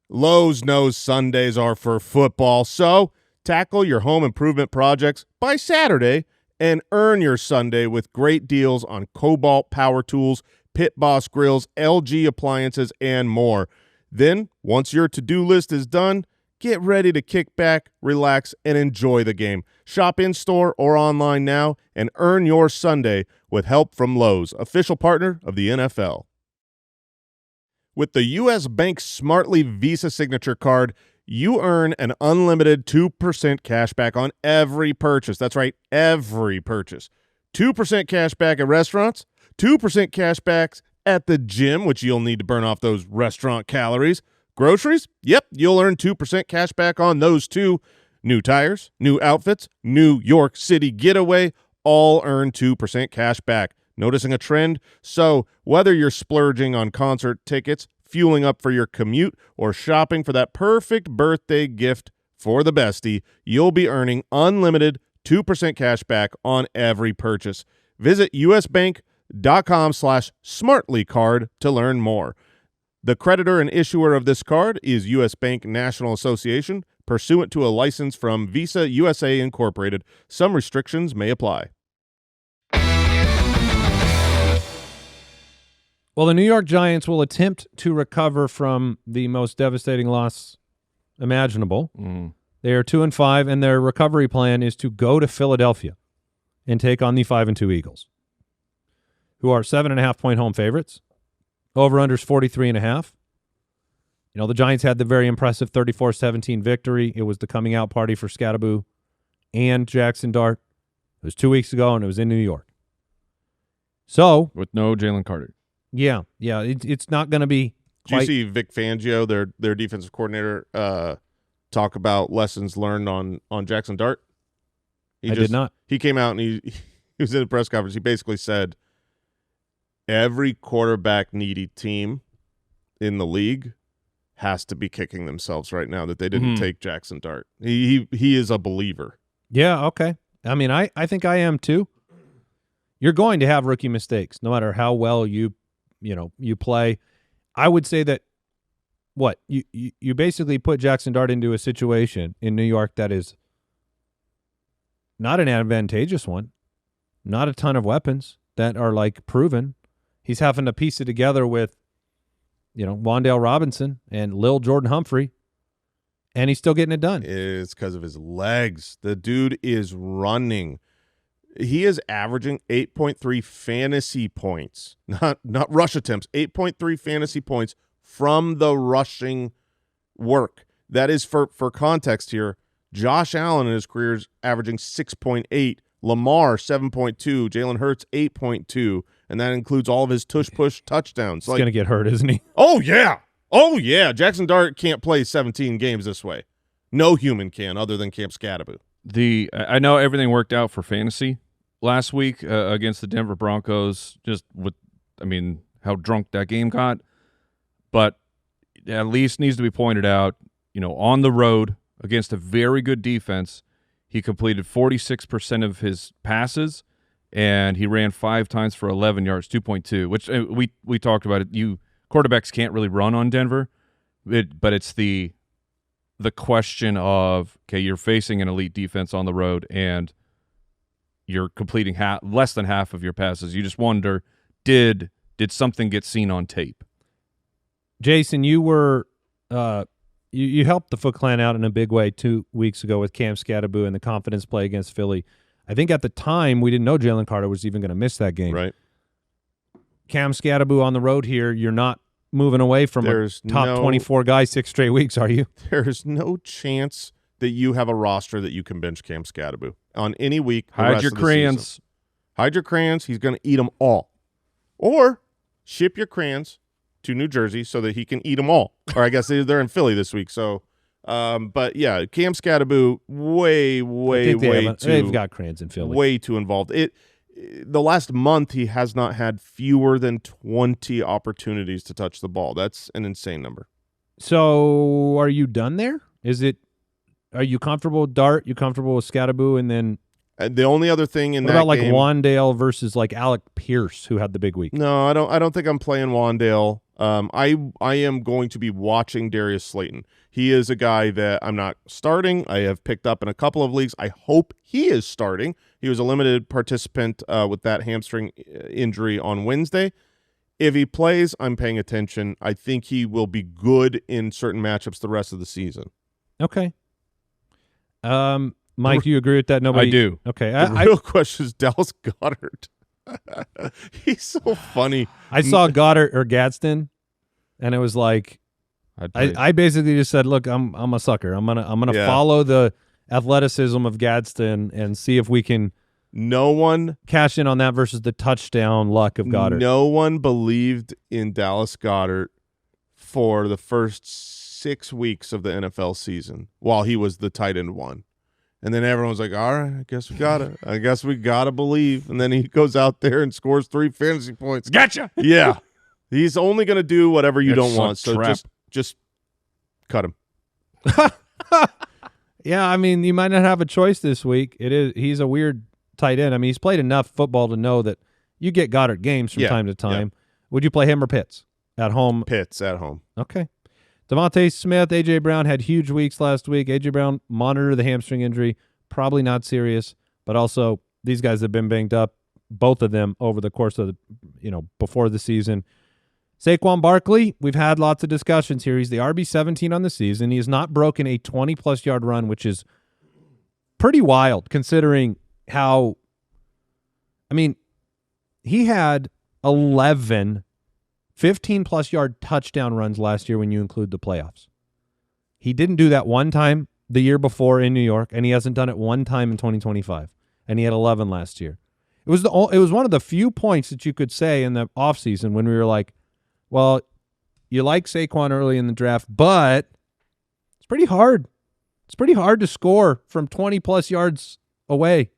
Speaker 4: Lowe's knows Sundays are for football, so tackle your home improvement projects by Saturday and earn your Sunday with great deals on Cobalt power tools, Pit Boss grills, LG appliances, and more. Then, once your to-do list is done, get ready to kick back, relax, and enjoy the game. Shop in-store or online now and earn your Sunday with help from Lowe's, official partner of the NFL. With the U.S. Bank Smartly Visa Signature Card, you earn an unlimited 2% cash back on every purchase. That's right, every purchase. 2% cash back at restaurants, 2% cash backs at the gym, which you'll need to burn off those restaurant calories. Groceries? Yep, you'll earn 2% cash back on those too. New tires, new outfits, New York City getaway, all earn 2% cash back. Noticing a trend? So whether you're splurging on concert tickets, fueling up for your commute, or shopping for that perfect birthday gift for the bestie, you'll be earning unlimited 2% cash back on every purchase. Visit usbank.com/smartlycard to learn more. The creditor and issuer of this card is U.S. Bank National Association, pursuant to a license from Visa USA Incorporated. Some restrictions may apply.
Speaker 2: Well, the New York Giants will attempt to recover from the most devastating loss imaginable. They are 2-5, and their recovery plan is to go to Philadelphia and take on the 5-2 Eagles, who are 7.5-point home favorites. Over-unders 43.5. You know, the Giants had the very impressive 34-17 victory. It was the coming out party for Scatteraboo and Jackson Dart. It was 2 weeks ago, and it was in New York. So,
Speaker 3: with no Jalen Carter.
Speaker 2: Yeah, it's not going to be.
Speaker 4: Did you see Vic Fangio, their defensive coordinator, talk about lessons learned on Jackson Dart?
Speaker 2: I did not.
Speaker 4: He came out and he was in a press conference. He basically said every quarterback needy team in the league has to be kicking themselves right now that they didn't take Jackson Dart. He is a believer.
Speaker 2: Yeah, okay. I mean, I think I am too. You're going to have rookie mistakes, no matter how well you play. I would say that you basically put Jackson Dart into a situation in New York that is not an advantageous one, not a ton of weapons that are like proven. He's having to piece it together with, Wan'Dale Robinson and Lil Jordan Humphrey, and he's still getting it done.
Speaker 4: It's because of his legs. The dude is running. He is averaging 8.3 fantasy points, not rush attempts, 8.3 fantasy points from the rushing work. That is, for context here, Josh Allen in his career is averaging 6.8, Lamar 7.2, Jalen Hurts 8.2, and that includes all of his tush-push touchdowns.
Speaker 2: He's going to get hurt, isn't he?
Speaker 4: Oh, yeah. Jackson Dart can't play 17 games this way. No human can other than Camp Scatteraboo.
Speaker 3: I know everything worked out for fantasy last week against the Denver Broncos, just with, how drunk that game got. But at least needs to be pointed out, on the road against a very good defense, he completed 46% of his passes, and he ran 5 times for 11 yards, 2.2, which we talked about it. Quarterbacks can't really run on Denver, but it's the question of, okay, you're facing an elite defense on the road, and you're completing less than half of your passes. You just wonder, did something get seen on tape?
Speaker 2: Jason, you were you helped the Foot Clan out in a big way 2 weeks ago with Cam Scatteraboo and the confidence play against Philly. I think at the time we didn't know Jalen Carter was even going to miss that game.
Speaker 4: Right.
Speaker 2: Cam Scatteraboo on the road here, you're not moving away from
Speaker 4: There's
Speaker 2: a top 24 guy 6 straight weeks, are you?
Speaker 4: There's no chance that you have a roster that you can bench Cam Scatterbo on any week.
Speaker 3: Hide your crayons.
Speaker 4: Hide your crayons. He's going to eat them all. Or ship your crayons to New Jersey so that he can eat them all. Or I guess they're in Philly this week. So, but yeah, Cam Scatterbo,
Speaker 2: they've got crayons in Philly.
Speaker 4: Way too involved. The last month, he has not had fewer than 20 opportunities to touch the ball. That's an insane number.
Speaker 2: So are you done there? Are you comfortable with Dart? You comfortable with Scatterbo? And then
Speaker 4: the only other thing in
Speaker 2: what
Speaker 4: that
Speaker 2: about like
Speaker 4: game,
Speaker 2: Wandale versus like Alec Pierce, who had the big week?
Speaker 4: No, I don't think I'm playing Wandale. I am going to be watching Darius Slayton. He is a guy that I'm not starting. I have picked up in a couple of leagues. I hope he is starting. He was a limited participant with that hamstring injury on Wednesday. If he plays, I'm paying attention. I think he will be good in certain matchups the rest of the season.
Speaker 2: Okay. Mike, do you agree with that? Nobody.
Speaker 3: I do.
Speaker 2: Okay.
Speaker 4: The real question is Dallas Goedert. He's so funny.
Speaker 2: I saw Goddard or Gadsden, and it was like I basically just said, "Look, I'm a sucker. I'm gonna follow the athleticism of Gadsden and see if we can cash in on that versus the touchdown luck of Goddard."
Speaker 4: No one believed in Dallas Goedert for the first 6 weeks of the NFL season while he was the tight end one. And then everyone's like, all right, I guess we gotta believe. And then he goes out there and scores 3 fantasy points.
Speaker 3: Gotcha.
Speaker 4: Yeah. He's only gonna do whatever you don't want. So just cut him.
Speaker 2: Yeah, I mean, you might not have a choice this week. He's a weird tight end. I mean, he's played enough football to know that you get Goddard games from time to time. Yeah. Would you play him or Pitts at home?
Speaker 4: Pitts at home.
Speaker 2: Okay. Devontae Smith, A.J. Brown had huge weeks last week. A.J. Brown monitored the hamstring injury, probably not serious, but also these guys have been banged up, both of them, over the course of before the season. Saquon Barkley, we've had lots of discussions here. He's the RB17 on the season. He has not broken a 20-plus yard run, which is pretty wild considering how – I mean, he had 11 15-plus yard touchdown runs last year when you include the playoffs. He didn't do that one time the year before in New York, and he hasn't done it one time in 2025, and he had 11 last year. It was one of the few points that you could say in the offseason when we were like, well, you like Saquon early in the draft, but it's pretty hard. It's pretty hard to score from 20-plus yards away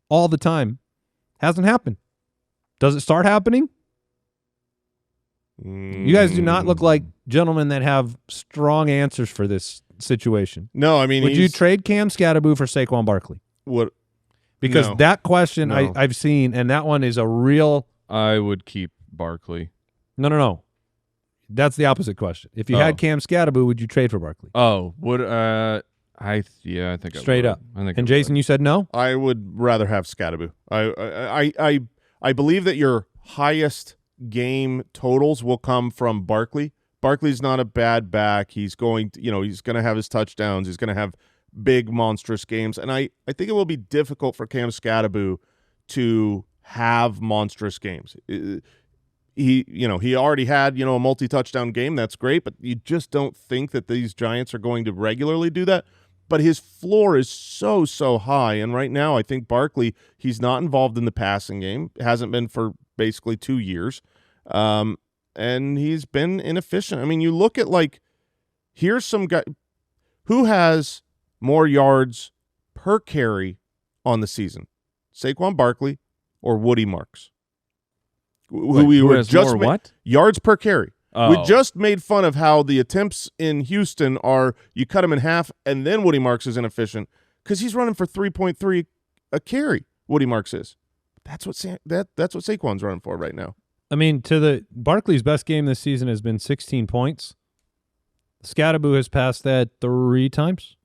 Speaker 2: all the time. Hasn't happened. Does it start happening? You guys do not look like gentlemen that have strong answers for this situation.
Speaker 4: No, I mean,
Speaker 2: would you trade Cam Scatterbo for Saquon Barkley?
Speaker 4: What?
Speaker 2: Because that question I've seen, and that one is a real.
Speaker 3: I would keep Barkley.
Speaker 2: No. That's the opposite question. If you had Cam Scatterbo, would you trade for Barkley?
Speaker 3: Oh, would I think
Speaker 2: straight
Speaker 3: I
Speaker 2: up. And Jason, you said no.
Speaker 4: I would rather have Scatterbo. I believe that your highest game totals will come from Barkley. Barkley's not a bad back. He's going to have his touchdowns. He's going to have big monstrous games, and I think it will be difficult for Cam Scatterbo to have monstrous games. He already had a multi-touchdown game. That's great, but you just don't think that these Giants are going to regularly do that. But his floor is so high, and right now I think Barkley, he's not involved in the passing game. Hasn't been for basically 2 years, and he's been inefficient. I mean, you look at here's some guy who has more yards per carry on the season, Saquon Barkley or Woody Marks. Yards per carry.
Speaker 3: Oh.
Speaker 4: We just made fun of how the attempts in Houston are you cut him in half and then Woody Marks is inefficient because he's running for 3.3 a carry. Woody Marks is. That's what Saquon's running for right now.
Speaker 2: I mean, Barkley's best game this season has been 16 points. Scatterbo has passed that 3 times.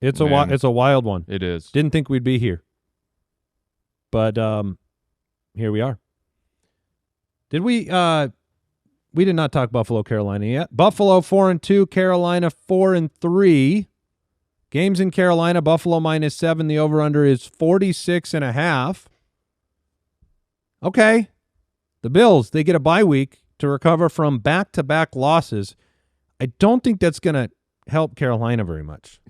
Speaker 2: It's a wild one.
Speaker 3: It is.
Speaker 2: Didn't think we'd be here, but here we are. Did we? We did not talk Buffalo, Carolina yet. Buffalo 4-2, Carolina 4-3. Games in Carolina, Buffalo -7. The over/under is 46.5. Okay. The Bills, they get a bye week to recover from back-to-back losses. I don't think that's going to help Carolina very much.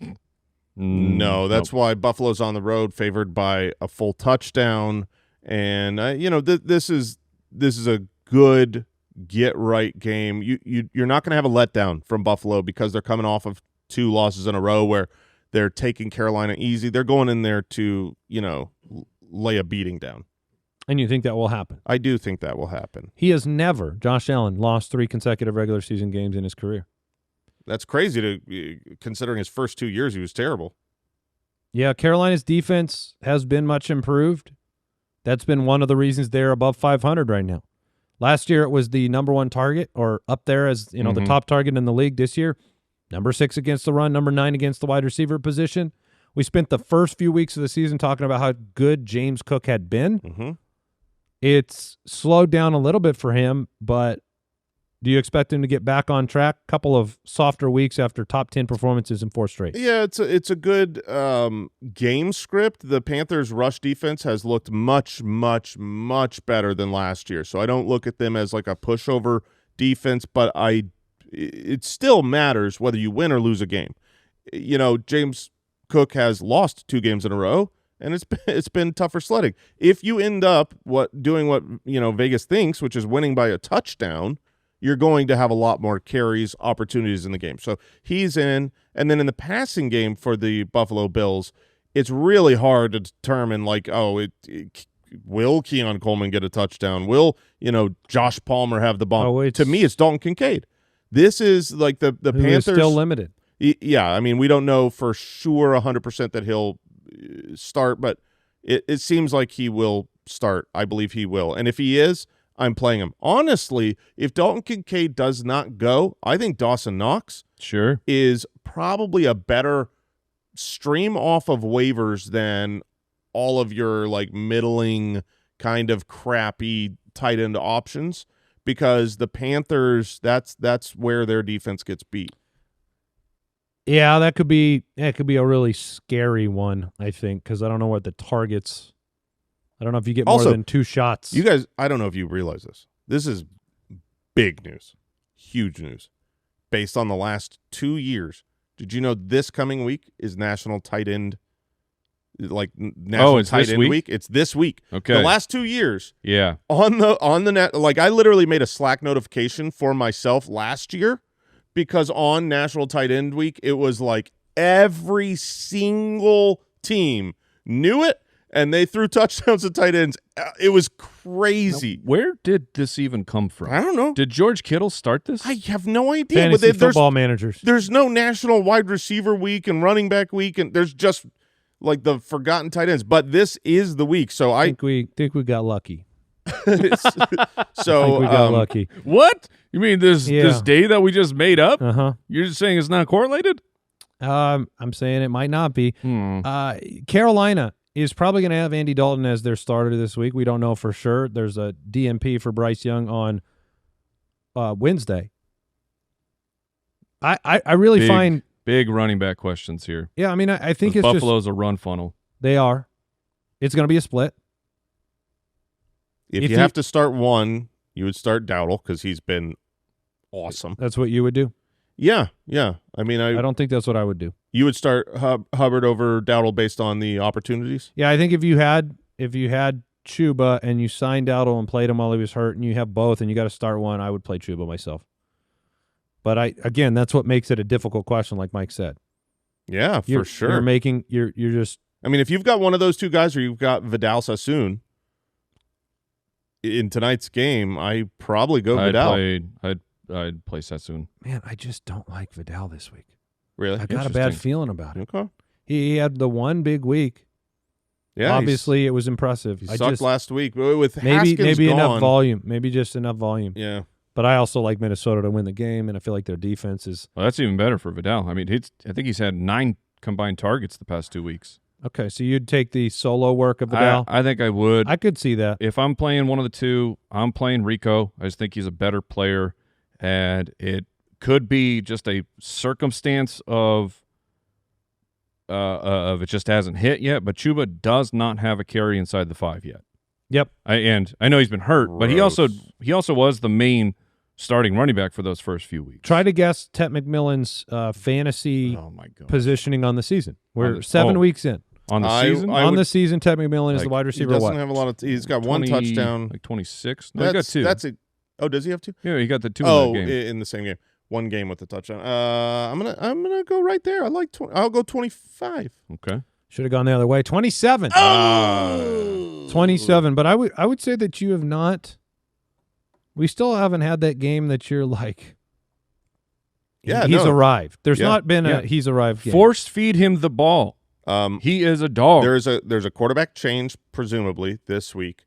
Speaker 4: No, that's why Buffalo's on the road, favored by a full touchdown, and this is a good get-right game. You're not going to have a letdown from Buffalo because they're coming off of 2 losses in a row where they're taking Carolina easy. They're going in there to lay a beating down.
Speaker 2: And you think that will happen?
Speaker 4: I do think that will happen.
Speaker 2: He has never, Josh Allen, lost 3 consecutive regular season games in his career.
Speaker 4: That's crazy considering his first 2 years he was terrible.
Speaker 2: Yeah, Carolina's defense has been much improved. That's been one of the reasons they're above 500 right now. Last year it was the number 1 target, or up there as the top target in the league. This year, number 6 against the run, number 9 against the wide receiver position. We spent the first few weeks of the season talking about how good James Cook had been.
Speaker 4: Mm-hmm.
Speaker 2: It's slowed down a little bit for him, but do you expect him to get back on track? Couple of softer weeks after top 10 performances in 4 straight.
Speaker 4: Yeah, it's a good game script. The Panthers' rush defense has looked much, much, much better than last year. So I don't look at them as like a pushover defense, but it still matters whether you win or lose a game. James Cook has lost 2 games in a row, and it's been tougher sledding. If you end up doing what Vegas thinks, which is winning by a touchdown, you're going to have a lot more carries, opportunities in the game. So he's in. And then in the passing game for the Buffalo Bills, it's really hard to determine, will Keon Coleman get a touchdown? Will, Josh Palmer have the bump? To me, it's Dalton Kincaid. This is like the Panthers.
Speaker 2: Still limited.
Speaker 4: Yeah, I mean, we don't know for sure 100% that he'll start, but it seems like he will start. I believe he will. And if he is, I'm playing him. Honestly, if Dalton Kincaid does not go, I think Dawson Knox is probably a better stream off of waivers than all of your middling kind of crappy tight end options, because the Panthers, that's where their defense gets beat.
Speaker 2: Yeah, that could be a really scary one, I think, because I don't know what the targets. I don't know if you get more than 2 shots.
Speaker 4: You guys, I don't know if you realize this. This is big news, huge news. Based on the last 2 years, did you know this coming week is National Tight End? National Tight End week. It's this week.
Speaker 3: Okay.
Speaker 4: The last 2 years.
Speaker 3: Yeah.
Speaker 4: On the net, I literally made a Slack notification for myself last year, because on National Tight End Week, it was every single team knew it, and they threw touchdowns to tight ends. It was crazy.
Speaker 3: Now, where did this even come from?
Speaker 4: I don't know.
Speaker 3: Did George Kittle start this?
Speaker 4: I have no idea.
Speaker 2: Fantasy football managers.
Speaker 4: There's no National Wide Receiver Week and Running Back Week, and there's just the forgotten tight ends. But this is the week, so I
Speaker 2: think we got lucky.
Speaker 4: So
Speaker 2: I think we got lucky.
Speaker 3: What? You mean this day that we just made up? You're just saying it's not correlated?
Speaker 2: I'm saying it might not be. Carolina is probably going to have Andy Dalton as their starter this week. We don't know for sure. There's a DMP for Bryce Young on Wednesday. I really find
Speaker 3: big running back questions here.
Speaker 2: Yeah, I mean, I think it's
Speaker 3: Buffalo's a run funnel.
Speaker 2: They are. It's going to be a split.
Speaker 4: If you have to start one, you would start Dowdle because he's been awesome.
Speaker 2: That's what you would do?
Speaker 4: Yeah. I mean,
Speaker 2: I don't think that's what I would do.
Speaker 4: You would start Hubbard over Dowdle based on the opportunities?
Speaker 2: Yeah, I think if you had Chuba and you signed Dowdle and played him while he was hurt, and you have both and you got to start one, I would play Chuba myself. But again, that's what makes it a difficult question, like Mike said.
Speaker 4: Yeah, for sure.
Speaker 2: You're just.
Speaker 4: I mean, if you've got one of those two guys, or you've got Vidal Sassoon in tonight's game, I probably go Vidal.
Speaker 3: I'd play Sassoon.
Speaker 2: Man, I just don't like Vidal this week.
Speaker 4: Really?
Speaker 2: I got a bad feeling about it.
Speaker 4: Okay.
Speaker 2: He had the one big week.
Speaker 4: Yeah.
Speaker 2: Obviously, it was impressive.
Speaker 4: He sucked last week. With
Speaker 2: maybe
Speaker 4: gone,
Speaker 2: enough volume. Maybe just enough volume.
Speaker 4: Yeah.
Speaker 2: But I also like Minnesota to win the game, and I feel like their defense is.
Speaker 3: Well, that's even better for Vidal. I mean, I think he's had 9 combined targets the past 2 weeks.
Speaker 2: Okay, so you'd take the solo work of Vidal?
Speaker 3: I think I would.
Speaker 2: I could see that.
Speaker 3: If I'm playing one of the two, I'm playing Rico. I just think he's a better player, and it could be just a circumstance of it just hasn't hit yet. But Chuba does not have a carry inside the 5 yet.
Speaker 2: Yep.
Speaker 3: And I know he's been hurt, but he also was the main starting running back for those first few weeks.
Speaker 2: Try to guess Tet McMillan's fantasy
Speaker 3: my God.
Speaker 2: positioning on the season. We're 7 weeks in.
Speaker 3: On the season?
Speaker 2: On the season, Tet McMillan is the wide
Speaker 4: He
Speaker 2: receiver.
Speaker 4: doesn't have a lot of. He's got 1 touchdown.
Speaker 3: Like 26. No, he got 2.
Speaker 4: Oh, does he have 2?
Speaker 3: Yeah, he got the 2
Speaker 4: Oh,
Speaker 3: in that game.
Speaker 4: in the same game. 1 game with the touchdown. I'm gonna go right there. I like 20. I'll go 25.
Speaker 3: Okay.
Speaker 2: Should have gone the other way. 27. 27. But I would say that you have not. We still haven't had that game that you're like.
Speaker 4: Yeah,
Speaker 2: he's arrived. There's not been a he's arrived game.
Speaker 3: Force feed him the ball. He is a dog.
Speaker 4: There's a quarterback change presumably this week,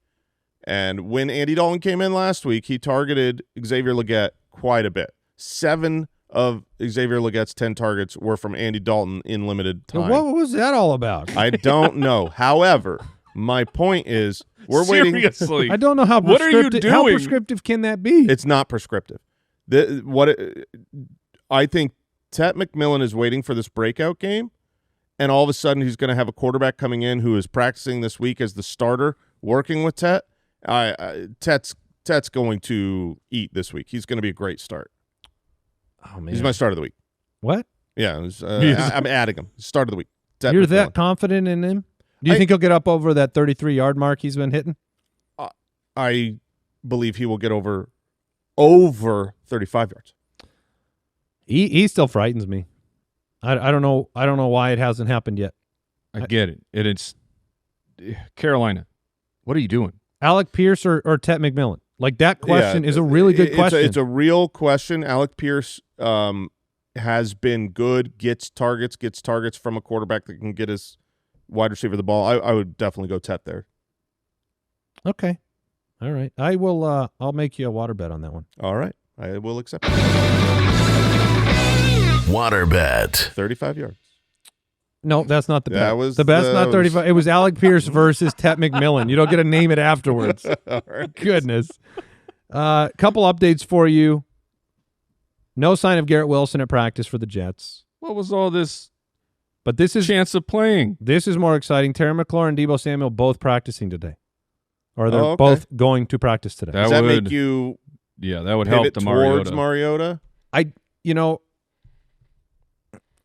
Speaker 4: and when Andy Dalton came in last week, he targeted Xavier Legette quite a bit. 7 of Xavier Legette's 10 targets were from Andy Dalton in limited time.
Speaker 2: What was that all about?
Speaker 4: I don't know. However, my point is we're waiting.
Speaker 3: Seriously.
Speaker 2: I don't know how
Speaker 3: What are you
Speaker 2: prescriptive. How
Speaker 3: doing?
Speaker 2: prescriptive can that be?
Speaker 4: It's not prescriptive. I think Tet McMillan is waiting for this breakout game, and all of a sudden he's going to have a quarterback coming in who is practicing this week as the starter, working with Tet. Tet's going to eat this week. He's going to be a great start.
Speaker 2: Oh man,
Speaker 4: He's my start of the week.
Speaker 2: What?
Speaker 4: Yeah, I'm adding him. Start of the week. Tet
Speaker 2: You're
Speaker 4: McMillan.
Speaker 2: that confident in him? Do you think he'll get up over that 33-yard mark he's been hitting?
Speaker 4: I believe he will get over 35 yards.
Speaker 2: He still frightens me. I don't know why it hasn't happened yet.
Speaker 3: I get it. It's Carolina. What are you doing?
Speaker 2: Alec Pierce or Tet McMillan? Like that question is a really good question.
Speaker 4: It's a real question. Alec Pierce has been good, gets targets from a quarterback that can get his wide receiver the ball. I would definitely go Tet there.
Speaker 2: Okay. All right. I will I'll make you a water bet on that one.
Speaker 4: All right. I will accept it.
Speaker 1: Water bet.
Speaker 4: 35 yards.
Speaker 2: No, that's not the bet.
Speaker 4: That was
Speaker 2: the bet's not 35. It was Alec Pierce versus Tet McMillan. You don't get to name it afterwards.
Speaker 4: All right.
Speaker 2: Goodness. Couple updates for you. No sign of Garrett Wilson at practice for the Jets.
Speaker 3: What was all this
Speaker 2: But this is
Speaker 3: chance of playing?
Speaker 2: This is more exciting. Terry McLaurin and Deebo Samuel both practicing today. Or they're
Speaker 4: okay.
Speaker 2: both going to practice today.
Speaker 4: Does that make you
Speaker 3: that would help
Speaker 4: pivot
Speaker 3: the
Speaker 4: towards
Speaker 3: Mariota.
Speaker 4: Mariota?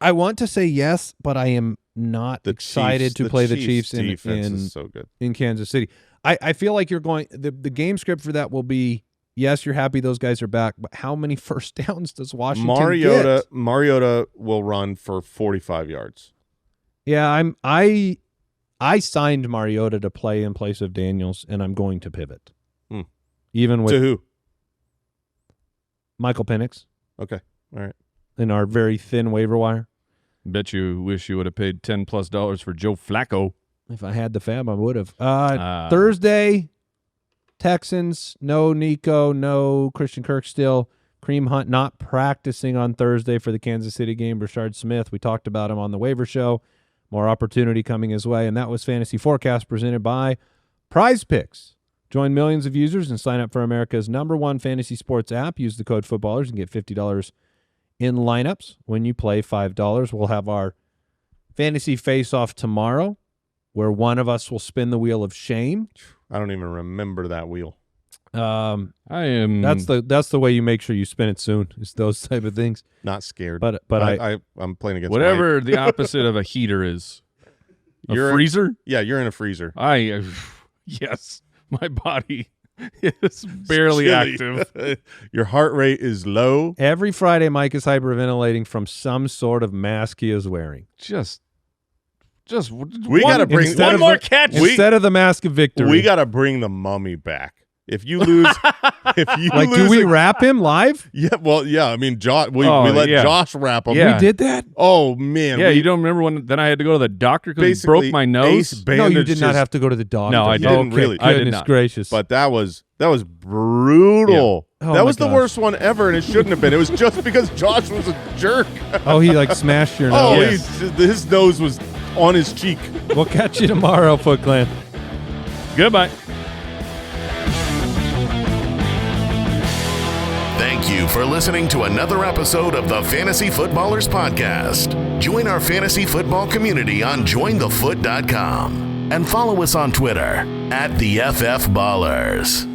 Speaker 2: I want to say yes, but I am not excited to play the Chiefs
Speaker 4: is so good.
Speaker 2: in Kansas City. I feel like you're going the game script for that will be, yes, you're happy those guys are back, but how many first downs does Washington get?
Speaker 4: Mariota will run for 45 yards.
Speaker 2: Yeah, I signed Mariota to play in place of Daniels, and I'm going to pivot. Even with
Speaker 4: to who?
Speaker 2: Michael Penix.
Speaker 4: Okay. All right.
Speaker 2: In our very thin waiver wire.
Speaker 3: Bet you wish you would have paid $10+ for Joe Flacco.
Speaker 2: If I had the fab, I would have. Thursday, Texans, no Nico, no Christian Kirk still. Kareem Hunt not practicing on Thursday for the Kansas City game. Rashard Smith, we talked about him on the waiver show. More opportunity coming his way. And that was Fantasy Forecast presented by Prize Picks. Join millions of users and sign up for America's #1 fantasy sports app. Use the code Footballers and get $50 in lineups when you play $5. We'll have our fantasy face-off tomorrow where one of us will spin the wheel of shame.
Speaker 4: I don't even remember that wheel.
Speaker 3: I am.
Speaker 2: That's the way you make sure you spin it soon. Is those type of things.
Speaker 4: Not scared.
Speaker 2: But
Speaker 4: I'm playing against
Speaker 3: whatever the opposite of a heater is. A freezer?
Speaker 4: Yeah, you're in a freezer.
Speaker 3: Yes, my body is barely active.
Speaker 4: Your heart rate is low.
Speaker 2: Every Friday, Mike is hyperventilating from some sort of mask he is wearing.
Speaker 4: We got to bring
Speaker 3: one more catch
Speaker 2: instead of the mask of victory.
Speaker 4: We got to bring the mummy back. If you lose,
Speaker 2: do we wrap him live?
Speaker 4: Yeah, well, yeah. I mean, Josh, we let Josh wrap him.
Speaker 3: Yeah.
Speaker 2: We did that.
Speaker 4: Oh man,
Speaker 3: yeah. You don't remember when? Then I had to go to the doctor because he broke my nose.
Speaker 2: No, you did not have to go to the doctor.
Speaker 3: No, I
Speaker 4: didn't really.
Speaker 2: Goodness
Speaker 3: I did not.
Speaker 2: gracious!
Speaker 4: But that was brutal.
Speaker 2: Yeah. Oh
Speaker 4: that was the
Speaker 2: gosh.
Speaker 4: worst one ever, and it shouldn't have been. It was just because Josh was a jerk.
Speaker 2: Oh, he smashed your
Speaker 4: Oh,
Speaker 2: nose.
Speaker 4: his nose was on his cheek.
Speaker 2: We'll catch you tomorrow, Foot Clan.
Speaker 3: Goodbye.
Speaker 1: Thank you for listening to another episode of the Fantasy Footballers Podcast. Join our fantasy football community on jointhefoot.com and follow us on Twitter @TheFFBallers.